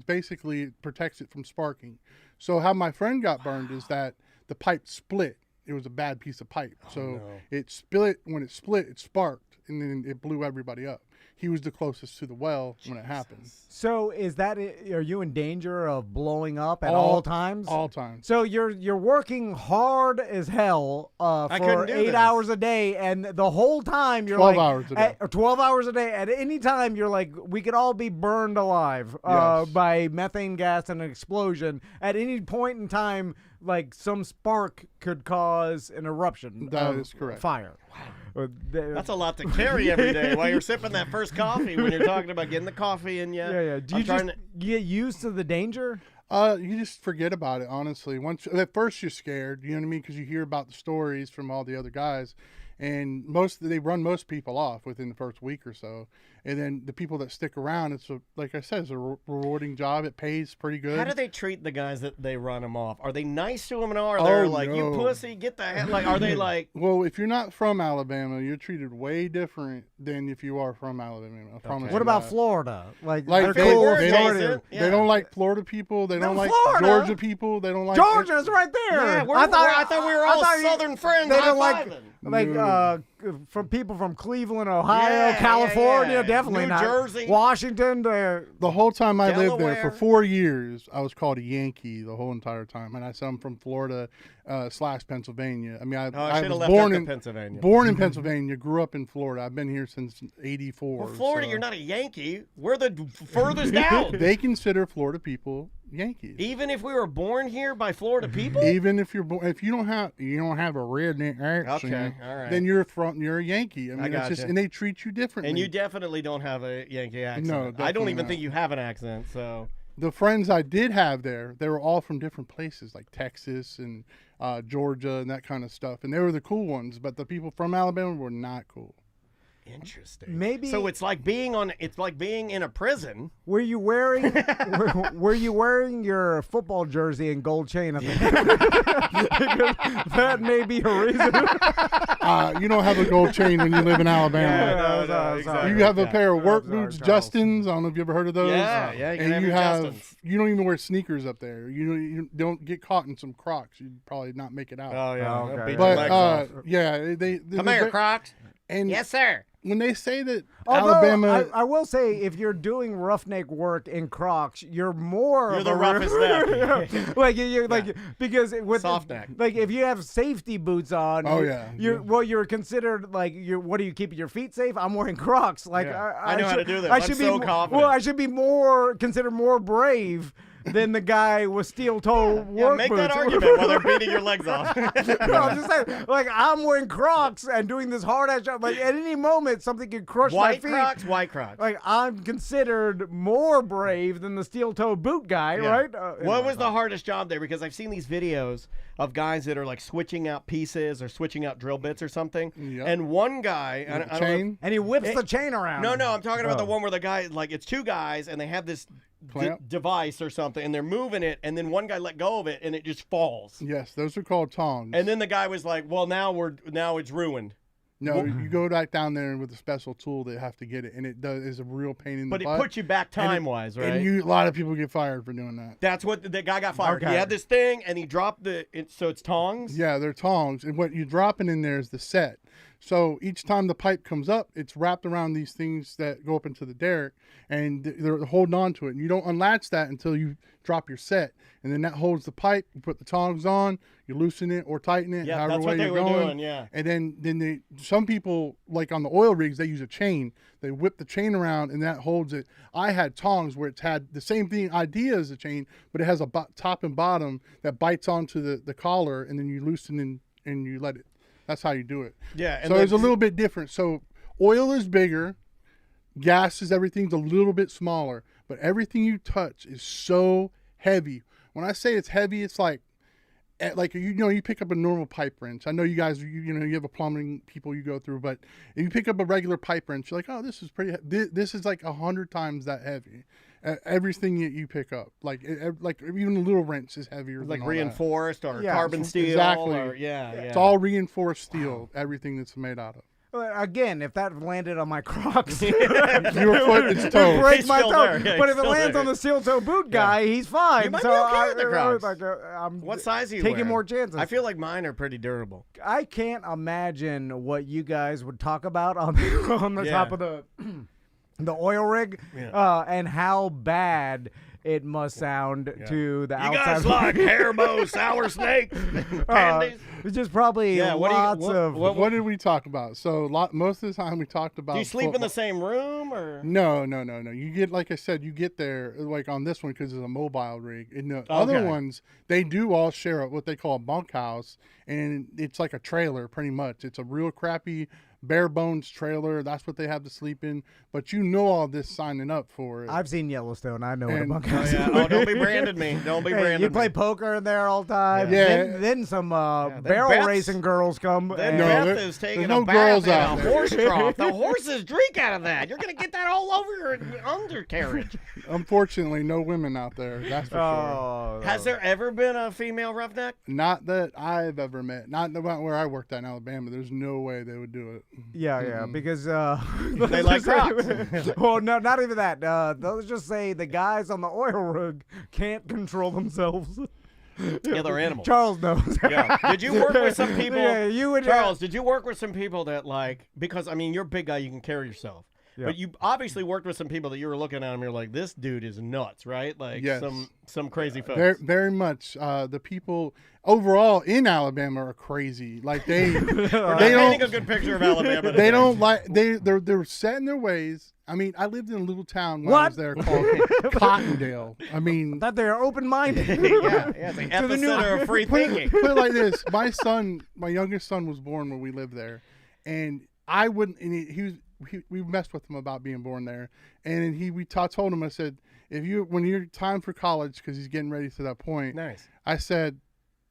basically protects it from sparking. So how my friend got burned is that the pipe split it was a bad piece of pipe. So it split. When it split, it sparked, and then it blew everybody up. He was the closest to the well when it happened. So are you in danger of blowing up at all times? All times. So you're working hard as hell for 8 hours a day, and the whole time you're 12 hours a day. 12 hours a day. At any time you're like, we could all be burned alive by methane gas and an explosion. At any point in time, like some spark could cause an eruption. That is correct. Fire. Wow. That's a lot to carry every day while you're sipping that first coffee when you're talking about getting the coffee in you. Yeah. Do you just get used to the danger? You just forget about it, honestly. At first you're scared, you know what I mean? Because you hear about the stories from all the other guys, and they run most people off within the first week or so. And then the people that stick around, like I said, it's a rewarding job. It pays pretty good. How do they treat the guys that they run them off? Are they nice to them and all? Are they like, you pussy, get the hell? Like, are they like? Well, if you're not from Alabama, you're treated way different than if you are from Alabama. I promise. What about Florida? Like they don't like Florida people. They don't like Florida. Georgia people. They don't like Georgia's right there. Yeah, I thought we were all Southern friends. They don't like from people from Cleveland, Ohio, California, definitely New not. Jersey, Washington. The whole time I lived there for 4 years, I was called a Yankee the whole entire time, and I said I'm from Florida / Pennsylvania. I mean, I was born in Pennsylvania, grew up in Florida. I've been here since '84. Well, Florida, you're not a Yankee. We're the furthest out. They consider Florida people Yankees. Even if we were born here by Florida people? Even if if you don't have a redneck accent, all right, then you're a Yankey. I mean, it's just, and they treat you differently. And you definitely don't have a Yankee accent. No, I don't even think you have an accent. So the friends I did have there, they were all from different places, like Texas and Georgia and that kind of stuff, and they were the cool ones. But the people from Alabama were not cool. Interesting. Maybe so. It's like being in a prison. Were you wearing your football jersey and gold chain? Because that may be a reason. You don't have a gold chain when you live in Alabama. No, exactly. You have a pair of work boots, Justins. I don't know if you ever heard of those. Yeah. You don't even wear sneakers up there. You don't get caught in some Crocs. You'd probably not make it out. Oh yeah. Okay. But they come here, Crocs. And yes, sir. When they say that Alabama, I will say, if you're doing roughneck work in Crocs, you're the roughest neck. Because with soft neck. Like if you have safety boots on, you're considered what do you keep your feet safe? I'm wearing Crocs. Like I know how to do that. I'm so confident. Well, I should be considered more brave than the guy with steel toe work make boots. that argument while they're beating your legs off. No, I'm just saying, like, I'm wearing Crocs and doing this hard ass job. Like, at any moment, something could crush my feet. White Crocs. Like, I'm considered more brave than the steel toe boot guy, right? What was the hardest job there? Because I've seen these videos of guys that are like switching out pieces or switching out drill bits or something. Yep. And one guy, chain, and he whips the chain around. No, I'm talking about the one where the guy, like, it's two guys and they have this device or something, and they're moving it, and then one guy let go of it, and it just falls. Yes, those are called tongs. And then the guy was like, "Well, now it's ruined." No, you go back down there with a special tool they have to get it, and it is a real pain in the butt. But it puts you back time-wise, right? And a lot of people get fired for doing that. That's what the guy got fired. Okay. He had this thing, and he dropped so it's tongs? Yeah, they're tongs, and what you're dropping in there is the set. So each time the pipe comes up, it's wrapped around these things that go up into the derrick, and they're holding on to it. And you don't unlatch that until you drop your set, and then that holds the pipe. You put the tongs on, you loosen it or tighten it. Yeah, that's what they were doing. Yeah. And then some people, like on the oil rigs, they use a chain. They whip the chain around, and that holds it. I had tongs where it's had the same idea as a chain, but it has a top and bottom that bites onto the collar, and then you loosen and you let it. That's how you do it. Yeah. And so it's a little bit different. So oil is bigger, everything's a little bit smaller, but everything you touch is so heavy. When I say it's heavy, it's like you pick up a normal pipe wrench. I know you guys, you have a plumbing people you go through, but if you pick up a regular pipe wrench, you're like, oh, this is pretty. This is like 100 times that heavy. Everything that you pick up, like even a little wrench is heavier. Like than reinforced or carbon steel. Exactly. Or, yeah. It's all reinforced steel. Everything that's made out of. Again, if that landed on my Crocs, your foot is toe. Break my toe. Yeah, but if it lands on the steel toe boot guy, he's fine. You might so be okay with the Crocs. I'm What size are you taking wearing? more chances. I feel like mine are pretty durable. I can't imagine what you guys would talk about on the top of the oil rig, and how bad it must sound to the outside. You guys like Haribo sour snakes candies? It's just probably lots of. What did we talk about? So most of the time we talked about. Do you sleep in the same room or? No. You get, like I said, you get there like on this one because it's a mobile rig. And the other ones, they do all share what they call a bunkhouse, and it's like a trailer pretty much. It's a real crappy bare bones trailer. That's what they have to sleep in. But you know all this signing up for it. I've seen Yellowstone. I know what a bunkhouse is. Oh, don't be branded me. Don't be branded You play me. poker in there all the time. Yeah. Then some barrel racing girls come. Then No, Beth is taking no a bath girls in out a there. horse trough. The horses drink out of that. You're going to get that all over your undercarriage. Unfortunately, no women out there. That's for sure. Has there ever been a female roughneck? Not that I've ever met. Not about where I worked at in Alabama. There's no way they would do it. Yeah, because They like Crocs. Well, no, not even that. Let's just say the guys on the oil rig can't control themselves. Yeah, they're animals. Charles knows. Yeah. Did you work with some people? Yeah, you would. Charles, did you work with some people that because I mean, you're a big guy, you can carry yourself. Yeah. But you obviously worked with some people that you were looking at them, you're like, this dude is nuts, right? Like some crazy folks. Very much. The people overall in Alabama are crazy. Like they We're not they painting don't a good picture of Alabama. they don't like they're set in their ways. I mean, I lived in a little town when I was there called Cottondale. I mean, that they're open-minded. yeah, it's the epicenter of free thinking. Put it like this: my youngest son was born when we lived there, and I wouldn't. And we messed with him about being born there, and told him, I said, when you're time for college, because he's getting ready to that point. Nice. I said,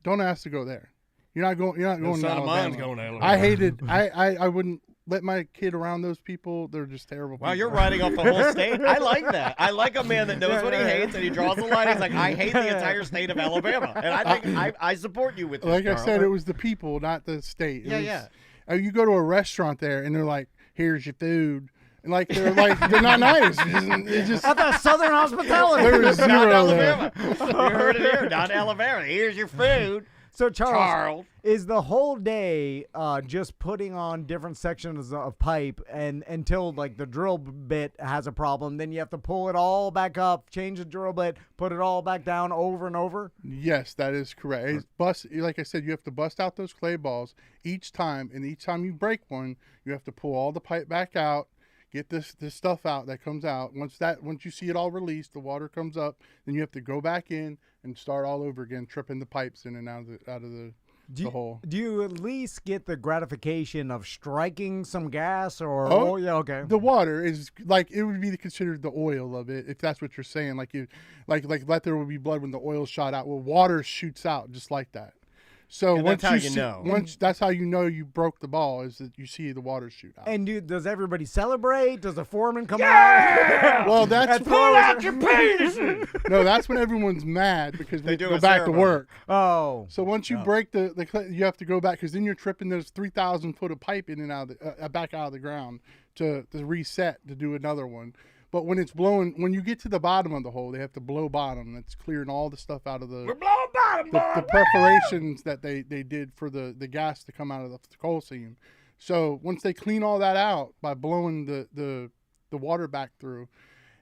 don't ask to go there. You're not going to Alabama. Son of mine's going to Alabama. I hated. I wouldn't let my kid around those people. They're just terrible people. Wow, you're writing off the whole state. I like that. I like a man that knows what he hates and he draws the line. He's like, I hate the entire state of Alabama, and I think I support you with this. Like Charles. I said, it was the people, not the state. Yeah. You go to a restaurant there, and they're like, "Here's your food." And they're not nice. It's just At the Southern hospitality. there is Not zero there. Alabama. You heard it here. Not Alabama. Here's your food. So Charles, is the whole day just putting on different sections of pipe and until like the drill bit has a problem, then you have to pull it all back up, change the drill bit, put it all back down over and over? Yes, that is correct. Like I said, you have to bust out those clay balls each time, and each time you break one, you have to pull all the pipe back out. Get this stuff out that comes out. Once you see it all released, the water comes up, then you have to go back in and start all over again, tripping the pipes in and out of the hole. Do you at least get the gratification of striking some gas or yeah, okay. The water is like it would be considered the oil of it, if that's what you're saying. Like let there would be blood when the oil shot out. Well, water shoots out just like that. So and once that's how you know. That's how you know you broke the ball, is that you see the water shoot out. And does everybody celebrate? Does the foreman come out? Well, that's pull out your penises. No, that's when everyone's mad because they do go a back ceremony. to work. Oh. So once you break you have to go back, because then you're tripping those 3,000 foot of pipe in and out of back out of the ground to reset to do another one. But when it's blowing, when you get to the bottom of the hole, they have to blow bottom. That's clearing all the stuff out of We're blowing bottom, the preparations that they did for the gas to come out of the coal seam. So once they clean all that out by blowing the water back through,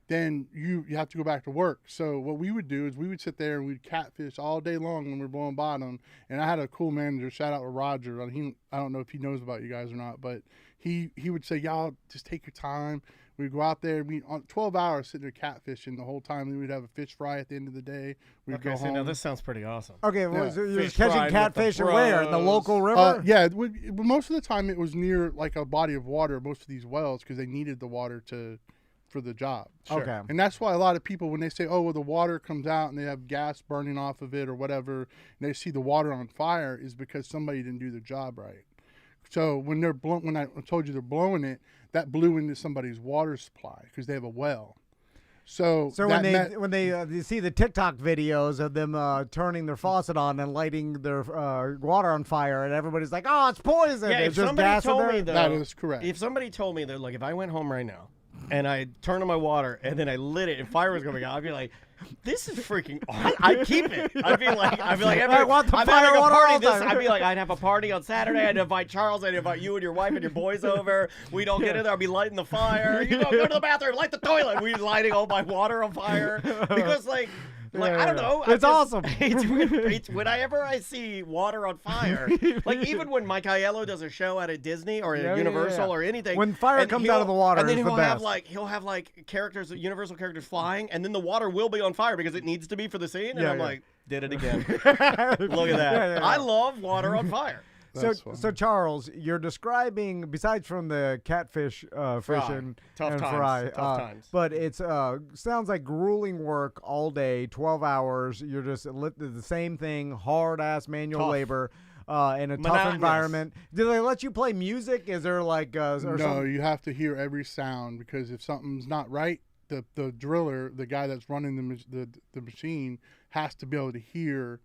then you have to go back to work. So what we would do is we would sit there and we'd catfish all day long when we're blowing bottom. And I had a cool manager, shout out to Roger. I don't know if he knows about you guys or not, but he would say, y'all just take your time. We'd go out there, we'd on 12 hours sitting there catfishing the whole time. Then we'd have a fish fry at the end of the day. We'd go home. Now this sounds pretty awesome. Okay, well, so you're Fish catching fried with catfish the where? In the bros. local river? Yeah, but most of the time it was near like a body of water, most of these wells, because they needed the water for the job. Sure. Okay. And that's why a lot of people, when they say, oh, well, the water comes out and they have gas burning off of it or whatever, and they see the water on fire, is because somebody didn't do their job right. So when I told you they're blowing it, that blew into somebody's water supply because they have a well. So when they you see the TikTok videos of them turning their faucet on and lighting their water on fire, and everybody's like, "Oh, it's poison!" Yeah, it's if just somebody gas in told there. me though, that is correct. If somebody told me that, like, if I went home right now and I turned on my water and then I lit it and fire was going out, I'd be like, "This is freaking awesome." I'd keep it. I'd be like, I want the fire water all the time. I'd be like, I'd have a party on Saturday. I'd invite Charles. I'd invite you and your wife and your boys over. We'd all get in there. I'd be lighting the fire. You go to the bathroom, light the toilet. We'd lighting all my water on fire because I don't know. It's awesome. It's whenever I see water on fire, like even when Mike Aiello does a show out at Disney or at Universal or anything, when fire comes out of the water, and then it's he'll the have best. he'll have Characters, Universal characters flying, and then the water will be on fire because it needs to be for the scene. And I'm like, did it again. Look at that. I love water on fire. So Charles, you're describing, besides from the catfish fishing tough times, but it's sounds like grueling work all day, 12 hours. You're just the same thing, hard ass manual labor. In a tough environment. Do they let you play music? Is there like no? You have to hear every sound, because if something's not right, the driller, the guy that's running the machine, has to be able to hear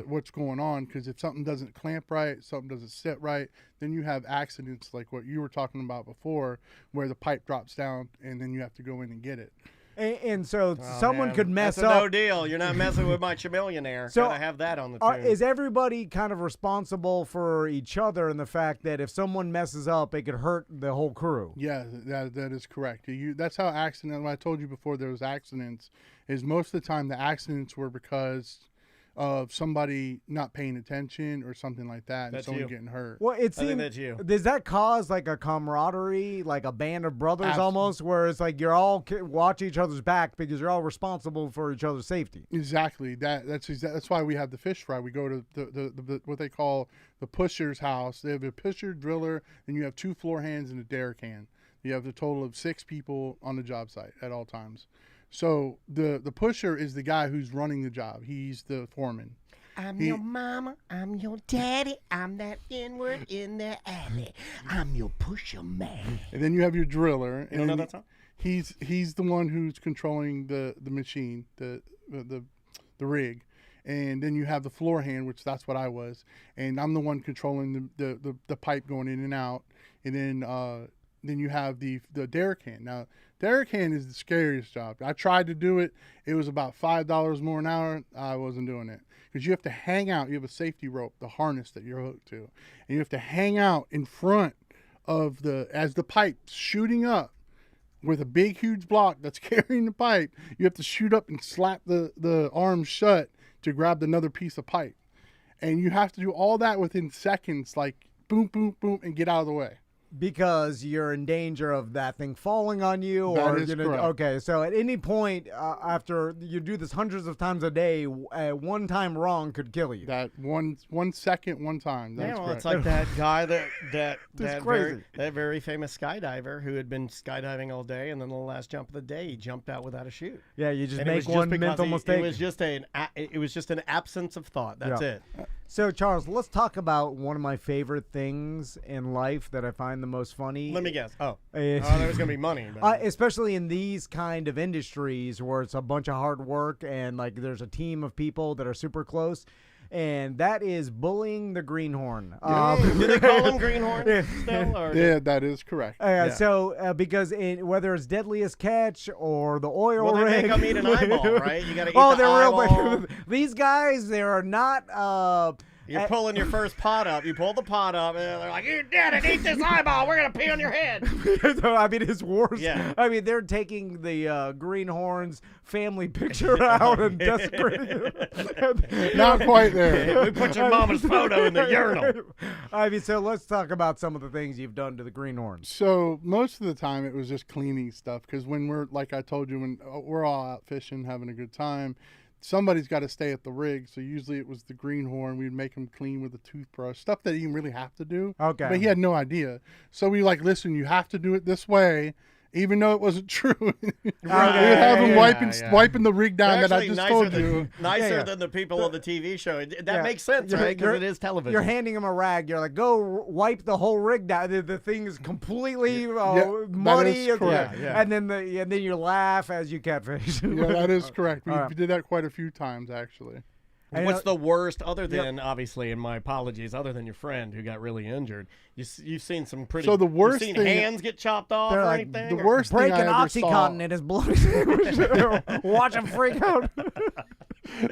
what's going on, because if something doesn't clamp right, something doesn't sit right, then you have accidents like what you were talking about before, where the pipe drops down and then you have to go in and get it. And so someone could mess That's up. No deal. You're not messing with my chameleonaire. So gotta have that on the tune. Is everybody kind of responsible for each other in the fact that if someone messes up, it could hurt the whole crew? Yeah, that is correct. That's how accidents. When I told you before there was accidents, is most of the time the accidents were because of somebody not paying attention or something like that, and someone getting hurt. Well, it seems, I think that's you. Does that cause like a camaraderie, like a band of brothers almost, where it's like you're all watch each other's back because you're all responsible for each other's safety? Exactly. That's why we have the fish fry. We go to the what they call the pusher's house. They have a pusher, driller, and you have 2 floor hands and a derrick hand. You have a total of 6 people on the job site at all times. So the pusher is the guy who's running the job. He's the foreman. I'm your mama. I'm your daddy. I'm that N-word in the alley. I'm your pusher man. And then you have your driller. You don't know that song? He's the one who's controlling the machine, the rig. And then you have the floor hand, which that's what I was. And I'm the one controlling the pipe going in and out. And then you have the derrick hand. Now, derrick hand is the scariest job. I tried to do it. It was about $5 more an hour. I wasn't doing it. Because you have to hang out. You have a safety rope, the harness that you're hooked to. And you have to hang out in front of as the pipe's shooting up with a big, huge block that's carrying the pipe. You have to shoot up and slap the arms shut to grab another piece of pipe. And you have to do all that within seconds, like boom, boom, boom, and get out of the way. Because you're in danger of that thing falling on you, that or is correct. Okay. So at any point after you do this hundreds of times a day, one time wrong could kill you. That 1 second, one time. That's correct. It's like that guy that very famous skydiver who had been skydiving all day, and then the last jump of the day he jumped out without a chute. Yeah, you just make one mental mistake. It was just an absence of thought. That's it. So, Charles, let's talk about one of my favorite things in life that I find the most funny. Let me guess. There was going to be money. Especially in these kind of industries where it's a bunch of hard work and like there's a team of people that are super close. And that is bullying the greenhorn. Do they call him greenhorn still? Or? Yeah, that is correct. So, because whether it's Deadliest Catch or the oil rig. They make them eat an eyeball, right? You got to eat the eyeball. Real. These guys, they are not... You're pulling your first pot up. You pull the pot up, and they're like, "You did it! Eat this eyeball. We're gonna pee on your head." So, I mean, it's worse. Yeah. I mean, they're taking the greenhorn's family picture out and desecrating it. Not quite there. We put your mama's photo in the urinal. I mean, so let's talk about some of the things you've done to the greenhorns. So most of the time, it was just cleaning stuff, because when we're, like I told you, when we're all out fishing, having a good time, somebody's got to stay at the rig. So usually it was the greenhorn. We'd make him clean with a toothbrush, stuff that he didn't really have to do. Okay. But he had no idea. So we listen, you have to do it this way. even though it wasn't true. We would have them wiping the rig down that I just told you. Nicer than the people on the TV show. That makes sense, right? Because it is television. You're handing them a rag. You're like, go wipe the whole rig down. The thing is completely muddy. And then you laugh as you catfish. Yeah, that is correct. We did that quite a few times, actually. What's the worst, other than, obviously, and my apologies, other than your friend who got really injured? You've seen some pretty... So the worst you've thing... seen hands get chopped off or anything? The worst thing I ever saw... Breaking Oxycontin in his blood. Watch him freak out.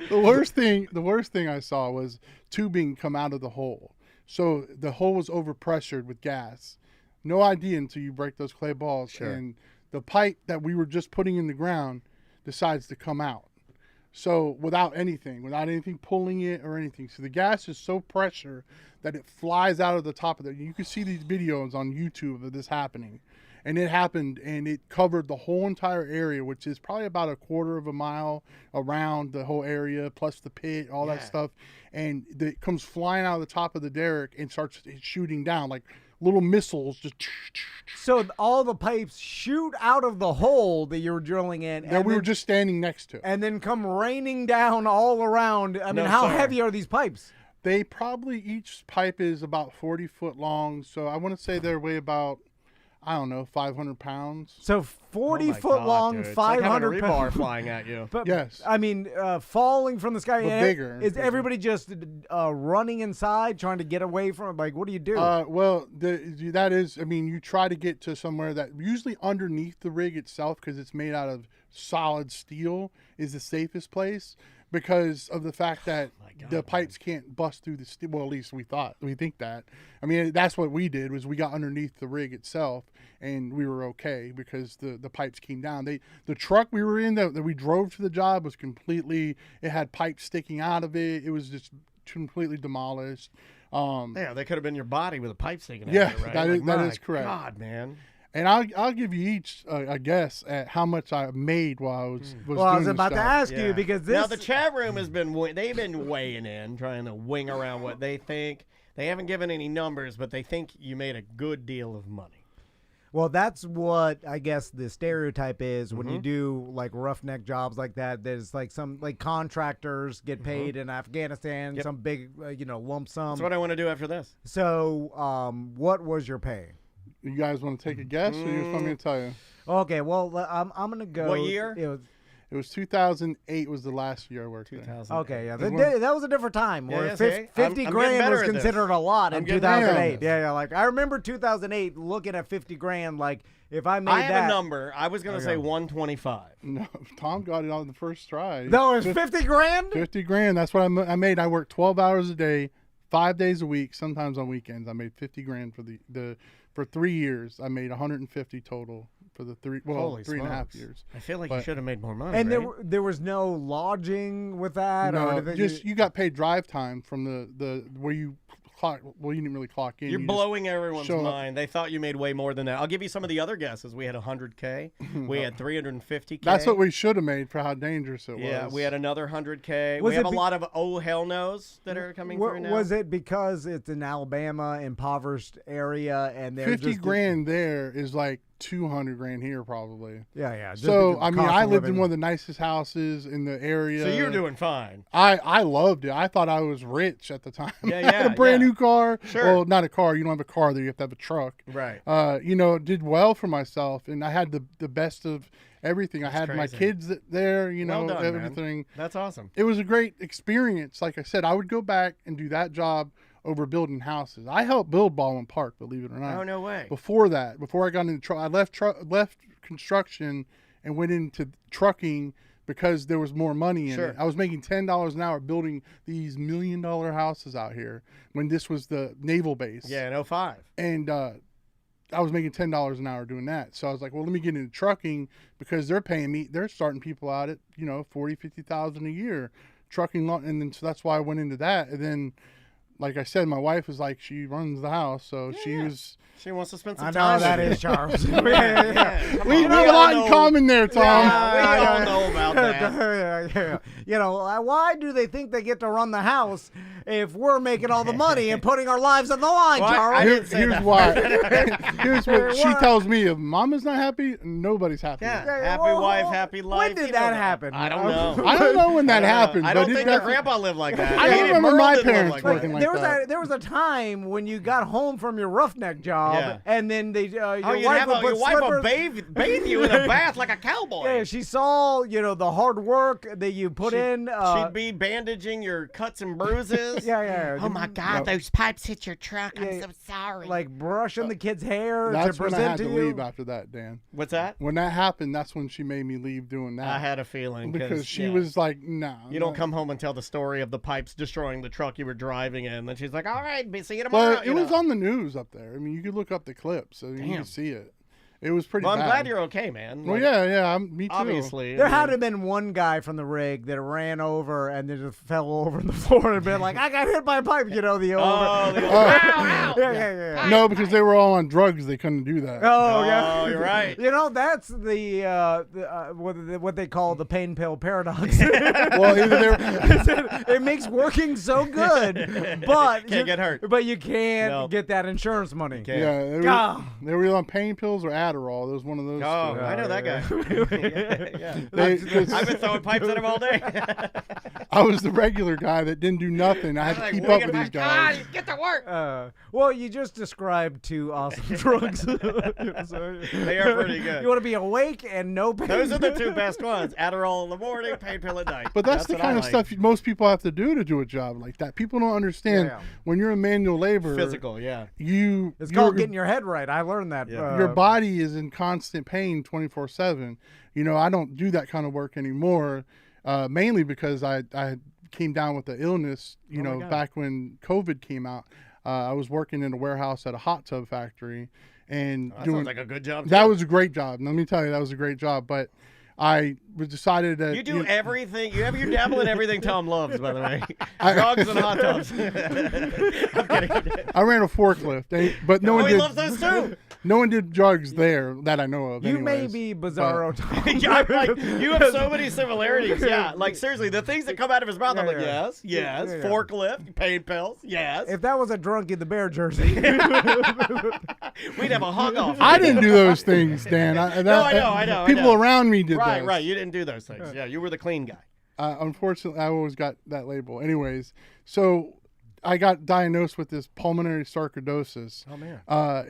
The worst thing I saw was tubing come out of the hole. So the hole was overpressured with gas. No idea until you break those clay balls. Sure. And the pipe that we were just putting in the ground decides to come out. So without anything pulling it or anything. So the gas is so pressure that it flies out of the top of it. You can see these videos on YouTube of this happening. And it happened, and it covered the whole entire area, which is probably about a quarter of a mile around the whole area, plus the pit, all that stuff. And it comes flying out of the top of the derrick and starts shooting down like little missiles. Just so all the pipes shoot out of the hole that you were drilling in. That we were just standing next to. And then come raining down all around. I mean, how heavy are these pipes? They probably, each pipe is about 40 foot long. So I want to say they weigh about, I don't know, 500 pounds. So 40 foot long, dude. 500 it's like having a rebar flying at you. But, yes. I mean, falling from the sky. But bigger. Is everybody just running inside, trying to get away from it? Like, what do you do? Well, that is, I mean, you try to get to somewhere that usually underneath the rig itself, because it's made out of solid steel, is the safest place. Because of the fact that the pipes can't bust through the steel. Well, at least we think that. I mean, that's what we did, was we got underneath the rig itself, and we were okay because the pipes came down. The truck we were in that we drove to the job was completely, it had pipes sticking out of it. It was just completely demolished. They could have been your body with a pipe sticking out of it, right? That is correct. God, man. And I'll give you each a guess at how much I made while I was doing I was about to ask you, because this... Now, the chat room has been weighing in, trying to wing around what they think. They haven't given any numbers, but they think you made a good deal of money. Well, that's what I guess the stereotype is when you do like roughneck jobs like that. There's like some like contractors get paid in Afghanistan, some big lump sum. That's what I want to do after this. So, what was your pay? You guys want to take a guess, or you just want me to tell you? Okay, well, I'm gonna go. What year? It was 2008 was the last year I worked there. Okay, yeah, that was a different time. Where 50 grand was considered a lot in 2008. Yeah, like I remember 2008 looking at 50 grand. Like if I made have a number. I was gonna say 125. No, Tom got it on the first try. No, it was 50 grand. 50 grand. That's what I made. I worked 12 hours a day, 5 days a week, sometimes on weekends. I made 50 grand for 3 years. I made 150 total for the 3.5 years. I feel like you should have made more money. And there was no lodging with that. No, you got paid drive time from the where you clock. Well, you didn't really clock in. You're blowing everyone's mind. They thought you made way more than that. I'll give you some of the other guesses. We had 100K. We had 350K. That's what we should have made for how dangerous it was. Yeah, we had another 100K. We have a lot of oh hell no's that are coming through now. Was it because it's an Alabama impoverished area and there's 50 grand there is like 200 grand here probably. Yeah. So I mean, I lived in one of the nicest houses in the area. So you're doing fine. I loved it. I thought I was rich at the time. Yeah, I had a brand new car. Sure. Well, not a car. You don't have a car there. You have to have a truck. Right. Did well for myself, and I had the best of everything. I had my kids there. Well done, everything. Man. That's awesome. It was a great experience. Like I said, I would go back and do that job over building houses. I helped build Baldwin Park, believe it or not. Oh, no way. Before I got into I left construction and went into trucking because there was more money in it. I was making $10 an hour building these $1 million houses out here when this was the naval base. Yeah, in 05. And I was making $10 an hour doing that. So I was like, well, let me get into trucking because they're paying me. They're starting people out at, $40,000, $50,000 a year trucking. And then so that's why I went into that. And then, like I said, my wife was like, she runs the house, so she wants to spend some time. I know that is Charles. We have a lot in common there, Tom. Yeah, we all know about that. Why do they think they get to run the house if we're making all the money and putting our lives on the line, Charles. Here's why. Here's what she tells me. If mama's not happy, nobody's happy. Yeah, happy wife, happy life. When did that happen? I don't know. I don't know when that happened. I don't think your grandpa lived like that. I don't remember my parents working like that. There was a time when you got home from your roughneck job, and then your wife would bathe you in a bath like a cowboy. Yeah, she saw the hard work that you put in. She'd be bandaging your cuts and bruises. Yeah. Oh my God, those pipes hit your truck. I'm so sorry. Like brushing the kid's hair that's to when present I had to you. leave after that, Dan. What's that? When that happened, that's when she made me leave doing that. I had a feeling because she was like, "No, you don't come home and tell the story of the pipes destroying the truck you were driving in." And then she's like, "All right, see you tomorrow." But it was on the news up there. I mean, you could look up the clips, so you can see it. It was pretty bad. I'm glad you're okay, man. Well, yeah, me too. Obviously. There had to have been one guy from the rig that ran over and then just fell over on the floor and been like, I got hit by a pipe, the over. Ow. Yeah. No, because they were all on drugs. They couldn't do that. Oh, yeah. You're right. That's what they call the pain pill paradox. Well, it makes working so good, but can't get hurt. But you can't get that insurance money. Yeah, they were on pain pills or Adderall. There was one of those. Oh, two. I know that guy. I've been throwing pipes at him all day. I was the regular guy that didn't do nothing. I had to keep up with these guys. Get to work. Well, you just described two awesome drugs. They are pretty good. You want to be awake and no pain. Those are the two best ones. Adderall in the morning, pain pill at night. But that's the kind of stuff most people have to do a job like that. People don't understand when you're a manual laborer. Physical, It's called getting your head right. I learned that. Your body is in constant pain 24/7. I don't do that kind of work anymore, mainly because I came down with the illness, back when COVID came out. I was working in a warehouse at a hot tub factory. And that sounds like a good job. That was a great job. Let me tell you, that was a great job. But I decided that you do everything. You dabble in everything Tom loves, by the way. Drugs and hot tubs. I'm kidding. I ran a forklift, but no one did. He loves those too. No one did drugs there that I know of. You may be Bizarro Tom. You have so many similarities. Yeah, like seriously, the things that come out of his mouth, I'm like, yes, forklift, pain pills, yes. If that was a drunk in the Bear jersey, we'd have a hug off. I didn't do those things, Dan. I know. People around me did those. Right, you didn't do those things. Yeah, you were the clean guy. Unfortunately, I always got that label. Anyways, so I got diagnosed with this pulmonary sarcoidosis. Oh, man. I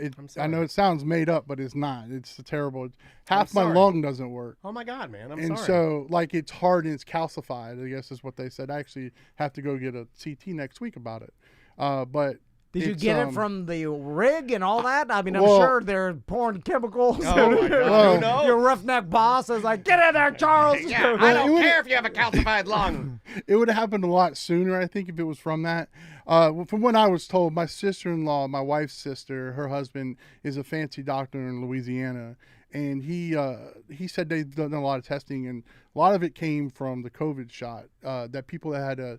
know it sounds made up, but it's not. It's terrible. Half my lung doesn't work. Oh, my God, man. I'm sorry. And so, it's hard and it's calcified, I guess is what they said. I actually have to go get a CT next week about it. But did you get it from the rig and all that? I mean, I'm sure they're pouring chemicals. Oh, my God. Well, your roughneck boss is like, get in there, Charles. Yeah, I don't care if you have a calcified lung. It would have happened a lot sooner, I think, if it was from that. From what I was told, my sister-in-law, my wife's sister, her husband is a fancy doctor in Louisiana. And he said they've done a lot of testing, and a lot of it came from the COVID shot. That people that had a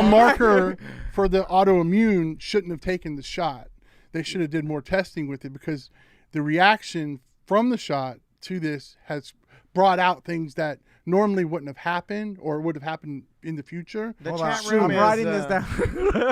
marker for the autoimmune shouldn't have taken the shot. They should have did more testing with it, because the reaction from the shot to this has brought out things that normally wouldn't have happened or would have happened in the future. The chat room I'm writing this down.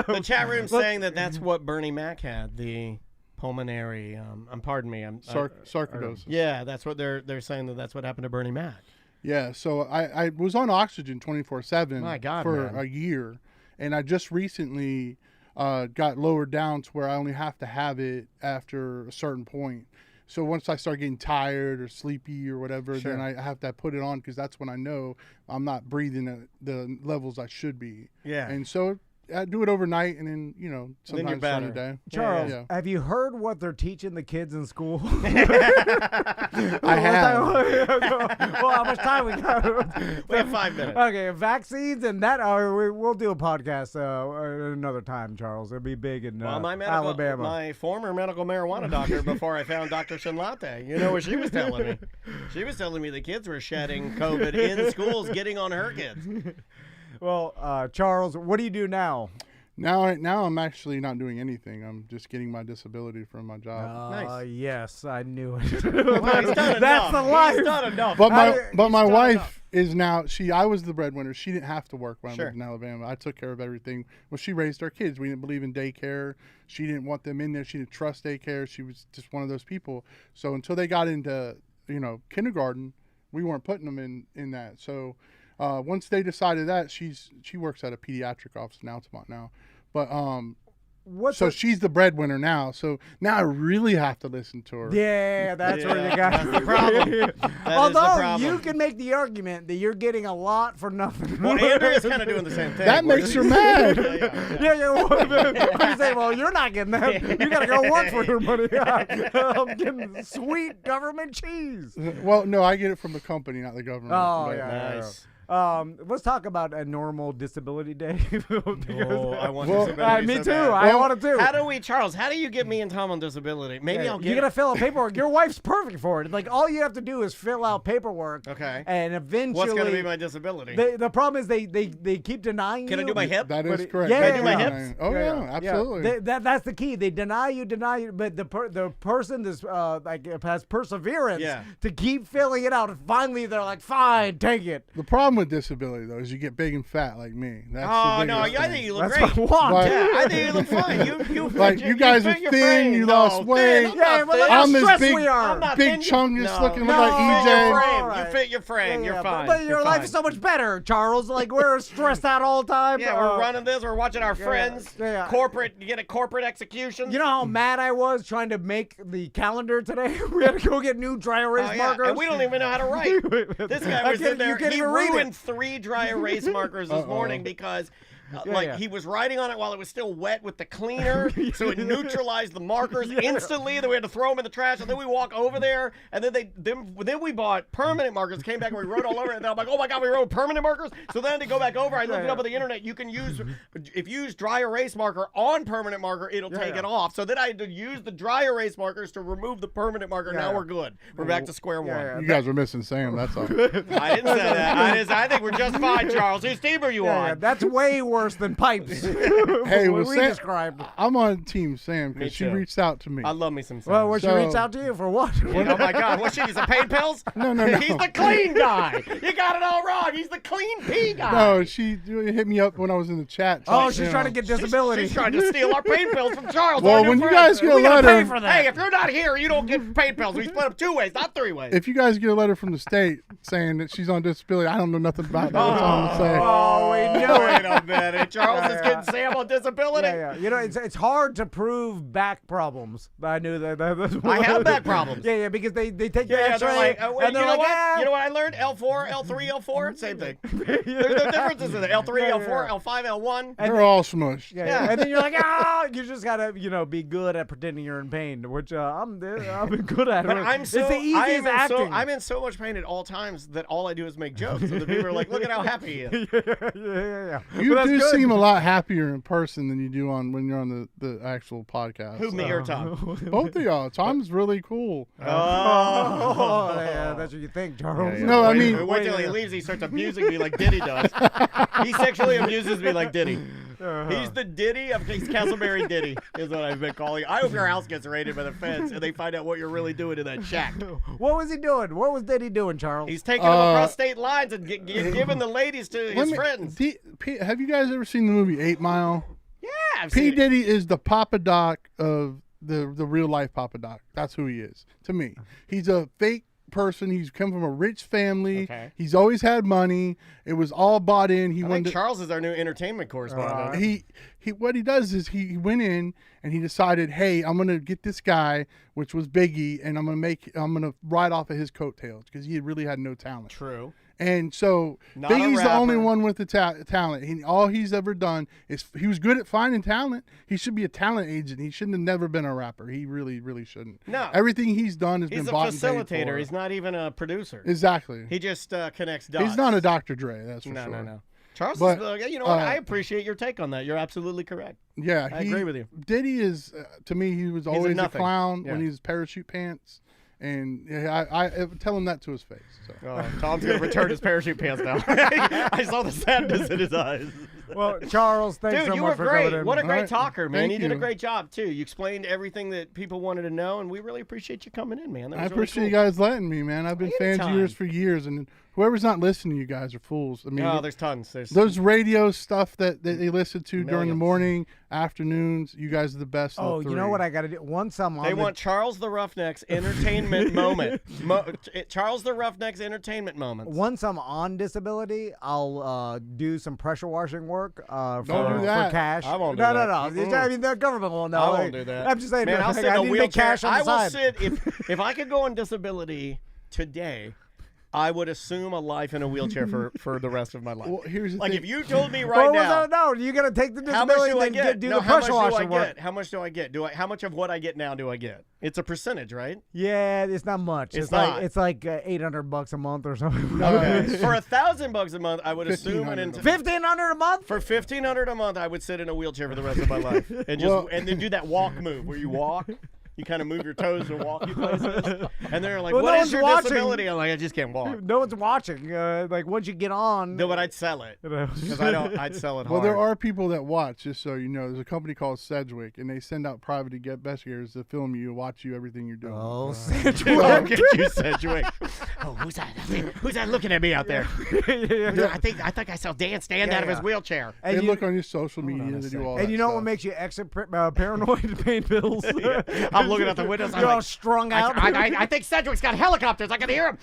The chat room saying that's what Bernie Mac had, the pulmonary, pardon me, sarcoidosis. Yeah, that's what they're saying, that's what happened to Bernie Mac. Yeah, so I was on oxygen 24/7 My God, for man. a year, and I just recently got lowered down to where I only have to have it after a certain point. So once I start getting tired or sleepy or whatever, then I have to put it on, because that's when I know I'm not breathing at the levels I should be. Yeah. And so I do it overnight, and then, sometimes during the day. Charles, have you heard what they're teaching the kids in school? I have. Well, how much time we got? We have 5 minutes. Okay, vaccines and that. We'll do a podcast another time, Charles. It'll be big in Alabama. My former medical marijuana doctor, before I found Dr. Shinlate, you know what she was telling me? She was telling me the kids were shedding COVID in schools, getting on her kids. Well, Charles, what do you do now? Now I'm actually not doing anything. I'm just getting my disability from my job. Nice. Yes, I knew it. Well, he's done That's enough. the life. He's done enough. But my done wife enough. is now. I was the breadwinner. She didn't have to work when I Sure. lived in Alabama. I took care of everything. Well, she raised our kids. We didn't believe in daycare. She didn't want them in there. She didn't trust daycare. She was just one of those people. So until they got into kindergarten, we weren't putting them in that. So once they decided that, she works at a pediatric office in Altamont now. But she's the breadwinner now. So now I really have to listen to her. Yeah, that's where you got That's the problem. Although you can make the argument that you're getting a lot for nothing. Well, Andrea's kind of doing the same thing. That makes her mad. Yeah. You say, well, you're not getting that. You got to go work for your money. I'm getting sweet government cheese. Well, no, I get it from the company, not the government. Oh, But, yeah. Nice. Let's talk about a normal disability day. I want Well, disability. me so too. bad. I want it too. How do you get me and Tom on disability? Maybe I'll get You gotta fill out paperwork. Your wife's perfect for it. Like all you have to do is fill out paperwork. Okay. And eventually, What's going to be my disability? The problem is they keep denying Can you. I do my hip? That is correct. Yeah, Can I do my hips? Oh yeah, absolutely. That's the key. They deny you, but the person that's has perseverance to keep filling it out, and finally they're like, fine, take it. The problem with disability though is you get big and fat like me. That's Oh the no! biggest I thing. think you look That's great. what I want. But- Yeah, I think you look fine. You Like, you guys are fit your thin, frame. you No, lost thin, weight. I'm Yeah, not but thin. look how I'm this stressed big- we are. I'm not Big thin. chungus looking No, like You fit EJ. your frame. Alright. You fit your frame. You're fine. But your You're life fine. is so much better, Charles. Like we're stressed out all the time. Yeah, we're running this. We're watching our friends. yeah. Corporate. You get a corporate execution. You know how mad I was trying to make the calendar today? We had to go get new dry erase markers. And we don't even know how to write. This guy was in there. You can't He even read it. ruined 3 dry erase markers this morning because he was writing on it while it was still wet with the cleaner, so it neutralized the markers instantly. Then we had to throw them in the trash, and then we walk over there, and then we bought permanent markers. Came back and we wrote all over it. And then I'm like, oh my god, we wrote permanent markers. So then to go back over, I looked it up on the internet. You can use if you use dry erase marker on permanent marker, it'll take it off. So then I had to use the dry erase markers to remove the permanent marker. Now we're good. We're back to square one. You guys are missing Sam. That's all. I didn't say that. I think we're just fine, Charles. Whose team are you on? That's way worse than pipes. Hey, what well, we Sam, described. I'm on Team Sam Me because she too. reached out to me. I love me some Sam. Well, she So- reached out to you for what? Oh my God! What shit? He's a pain pills? No. He's the clean guy. You got it all wrong. He's the clean pee guy. No, she hit me up when I was in the chat. Oh, she's trying to get disability. She's trying to steal our pain pills from Charles. Well, our new when you friend. guys get a We gotta letter, pay for that. Hey, if you're not here, you don't get pain pills. We split up 2 ways, not 3 ways. if you guys get a letter from the state saying that she's on disability, I don't know nothing about that. That's all I'm gonna say. Oh, we know Wait it. a minute. Charles is getting Sam on disability. Yeah. You know, it's hard to prove back problems. I knew that. That's I have back problems. Yeah, because they take the Yeah, X-ray they're like, wait, and they're you know like, what? "Ah." You know what I learned? L4, L3, L4, same thing. There's no differences in it. L3, L4, L5, L1. They're all smushed. Yeah. And then you're like, you just gotta, be good at pretending you're in pain, which I've been good at. But it's the easiest acting. I'm in so much pain at all times that all I do is make jokes. So the people are like, look at how happy he is. yeah. You But do that's good. seem a lot happier in person than you do when you're on the actual podcast. Who, me or Tom? Both of y'all. Tom's really cool. Oh, yeah, that's what you think, Charles. No, I Wait- mean- wait till he leaves. He starts abusing me like Diddy does. He sexually abuses me like Diddy. He's the Diddy of he's Castleberry Diddy is what I've been calling. I hope your house gets raided by the feds and they find out what you're really doing in that shack. What was he doing? What was Diddy doing, Charles? He's taking them across state lines and giving the ladies to his friends. Have you guys ever seen the movie 8 Mile? Yeah, I've P. seen it. Diddy is the Papa Doc of the real life Papa Doc. That's who he is to me. He's a fake person. He's come from a rich family. Okay. He's always had money. It was all bought in. He I wanted think to, Charles is our new entertainment correspondent. he what he does is he went in and he decided, hey, I'm gonna get this guy, which was Biggie, and I'm gonna ride off of his coattails because he really had no talent. True. And so Not a Biggie's the only rapper. one with the talent. All he's ever done is he was good at finding talent. He should be a talent agent. He shouldn't have never been a rapper. He really, really shouldn't. No. Everything he's done has He's been a bought and paid facilitator. for. He's not even a producer. Exactly. He just connects dots. He's not a Dr. Dre, that's for No, sure. no. Charles, But, you know what? I appreciate your take on that. You're absolutely correct. Yeah, I agree with you. Diddy is, to me, he was always a nothing. clown Yeah. when he was parachute pants. And I tell him that to his face. So. Tom's going to return his parachute pants now. I saw the sadness in his eyes. Well, Charles, thanks Dude, so you much were for great. coming in. What a great talker, man. Thank You did a you. great job, too. You explained everything that people wanted to know, and we really appreciate you coming in, man. That was I really appreciate cool. you guys letting me, man. I've been fans of Anytime. yours for years, and whoever's not listening to you guys are fools. I mean, Oh, there's tons. There's those radio stuff that they listen to during the Millions. morning, afternoons, you guys are the best. of Oh, the you know three. what I got to do? Once I'm on They the want Charles the Roughneck's entertainment moment. Charles the Roughneck's entertainment moments. Once I'm on disability, I'll do some pressure washing work do for that. cash. I won't do no, that. No, no. I mean, the government won't know. I won't do that. I'm just saying, Man, I'll sit I in a need to make wheelchair. cash on the I will side. sit if I could go on disability today. I would assume a life in a wheelchair for the rest of my life. Well, here's the like thing. if you told me right now, no, you got to take the how much disability do I and get? then do No, the how much pressure do I washing work. get? How much do I get? How much of what I get now do I get? It's a percentage, right? Yeah, it's not much. It's not. It's like $800 a month or something. Okay. For $1,000 a month, I would assume an $1,500 a month. For $1,500 a month, I would sit in a wheelchair for the rest of my life and and then do that walk move where you walk. You kind of move your toes and walk you places. And they're like, Well, what no is one's your watching. disability? I'm like, I just can't walk. No one's watching. Like once you get on. No, but I'd sell it. Because I'd sell it hard. Well, there are people that watch, just so you know. There's a company called Sedgwick, and they send out private investigators to film you, watch you, everything you're doing. Oh, Look at you, Sedgwick. Oh, who's that? Who's that looking at me out there? I think I saw Dan stand out of his wheelchair. They And look on your social media. They do all that And you know stuff. what makes you extra paranoid to paying bills? I'm looking out the windows. You're all strung out. I think Sedgwick's got helicopters. I can hear him.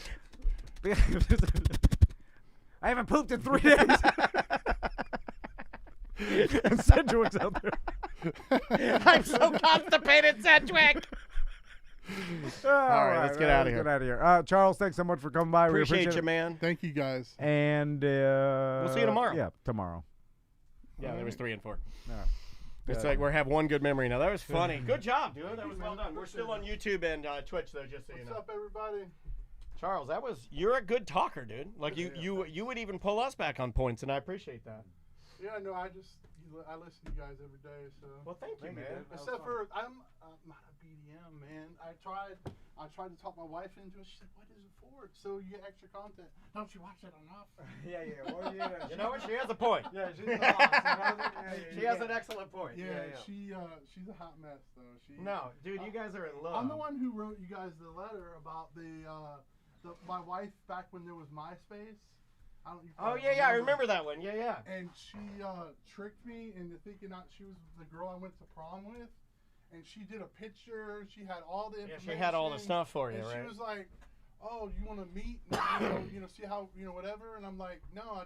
I haven't pooped in 3 days. And Sedgwick's out there. I'm so constipated, Sedgwick. All right, let's get out of here. Get out of here. Charles, thanks so much for coming by. We Appreciate appreciate you, it. man. Thank you, guys. And we'll see you tomorrow. Yeah, tomorrow. Yeah, there was 3 and 4. Yeah. It's like we have one good memory now. That was funny. Good job, dude. That was well done. We're still on YouTube and Twitch, though, just so you know. What's up, everybody? Charles, you're a good talker, dude. Like you would even pull us back on points, and I appreciate that. Yeah, no, I listen to you guys every day, so. Well, thank you, man. Except for I'm not a BDM, man. I tried to talk my wife into it. She said, "What is it for?" So you get extra content. Don't you watch it enough? Yeah. Well, You know what? She has a point. Yeah, she's the boss. She has an excellent point. Yeah. She's a hot mess though. No, dude, you guys are in love. I'm the one who wrote you guys the letter about my wife back when there was MySpace. Oh yeah, I remember that one. Yeah. And she tricked me into thinking she was the girl I went to prom with, and she did a picture. She had all the information. Yeah, she had all the stuff for you, and right? She was like, "Oh, you want to meet? See how whatever." And I'm like, "No,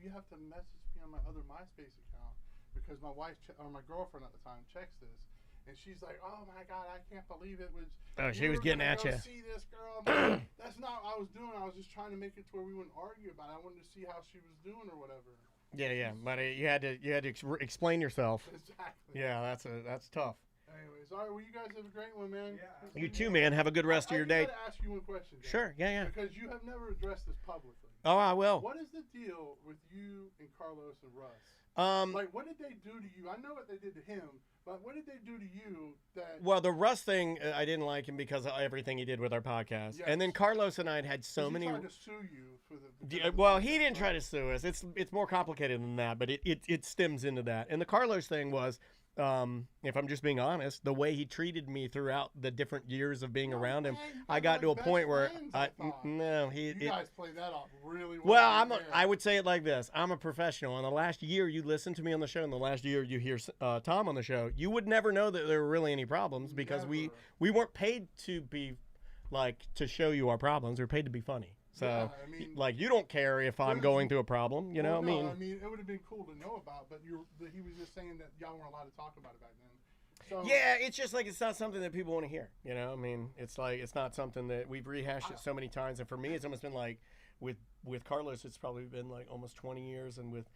you have to message me on my other MySpace account because my wife or my girlfriend at the time checks this." And she's like, "Oh my God, I can't believe it was." Oh, she was getting at you. See this girl? Like, that's not what I was doing. I was just trying to make it to where we wouldn't argue about it. I wanted to see how she was doing or whatever. Yeah, but you had to explain yourself. Exactly. Yeah, that's tough. Anyways, all right. Well, you guys have a great one, man. You too, man. Have a good rest of your day. I gotta ask you one question. Dan, Sure. Yeah. Because you have never addressed this publicly. Oh, I will. What is the deal with you and Carlos and Russ? Like, what did they do to you? I know what they did to him, but what did they do to you that... Well, the Russ thing, I didn't like him because of everything he did with our podcast. Yes. And then Carlos and I had so many... He tried to sue you for the... Well, he didn't try to sue us. It's more complicated than that, but it stems into that. And the Carlos thing was, if I'm just being honest, the way he treated me throughout the different years of being around him, I got to a point where you guys played that off really well. Well, I would say it like this: I'm a professional, and the last year you listen to me on the show, and the last year you hear Tom on the show, you would never know that there were really any problems because we weren't paid to be to show you our problems. We're paid to be funny. So, yeah, you don't care if I'm going through a problem, you know? No, I mean, it would have been cool to know about, but he was just saying that y'all weren't allowed to talk about it back then. So, yeah, it's just it's not something that people want to hear, you know? I mean, it's not something that we've rehashed it so many times, and for me, it's almost been with Carlos, it's probably been almost 20 years, and with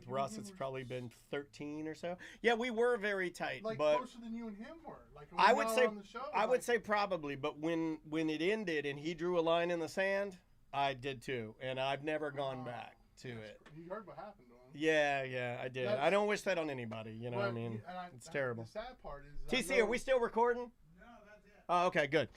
Russ, it's probably been 13 or so. Yeah, we were very tight, but closer than you and him were. I would say probably, but when it ended and he drew a line in the sand, I did too, and I've never gone back to it. You heard what happened to him. Yeah, I did. I don't wish that on anybody. You know what I mean? It's terrible. The sad part is, TC, are we still recording? No, that's it. Oh, okay, good.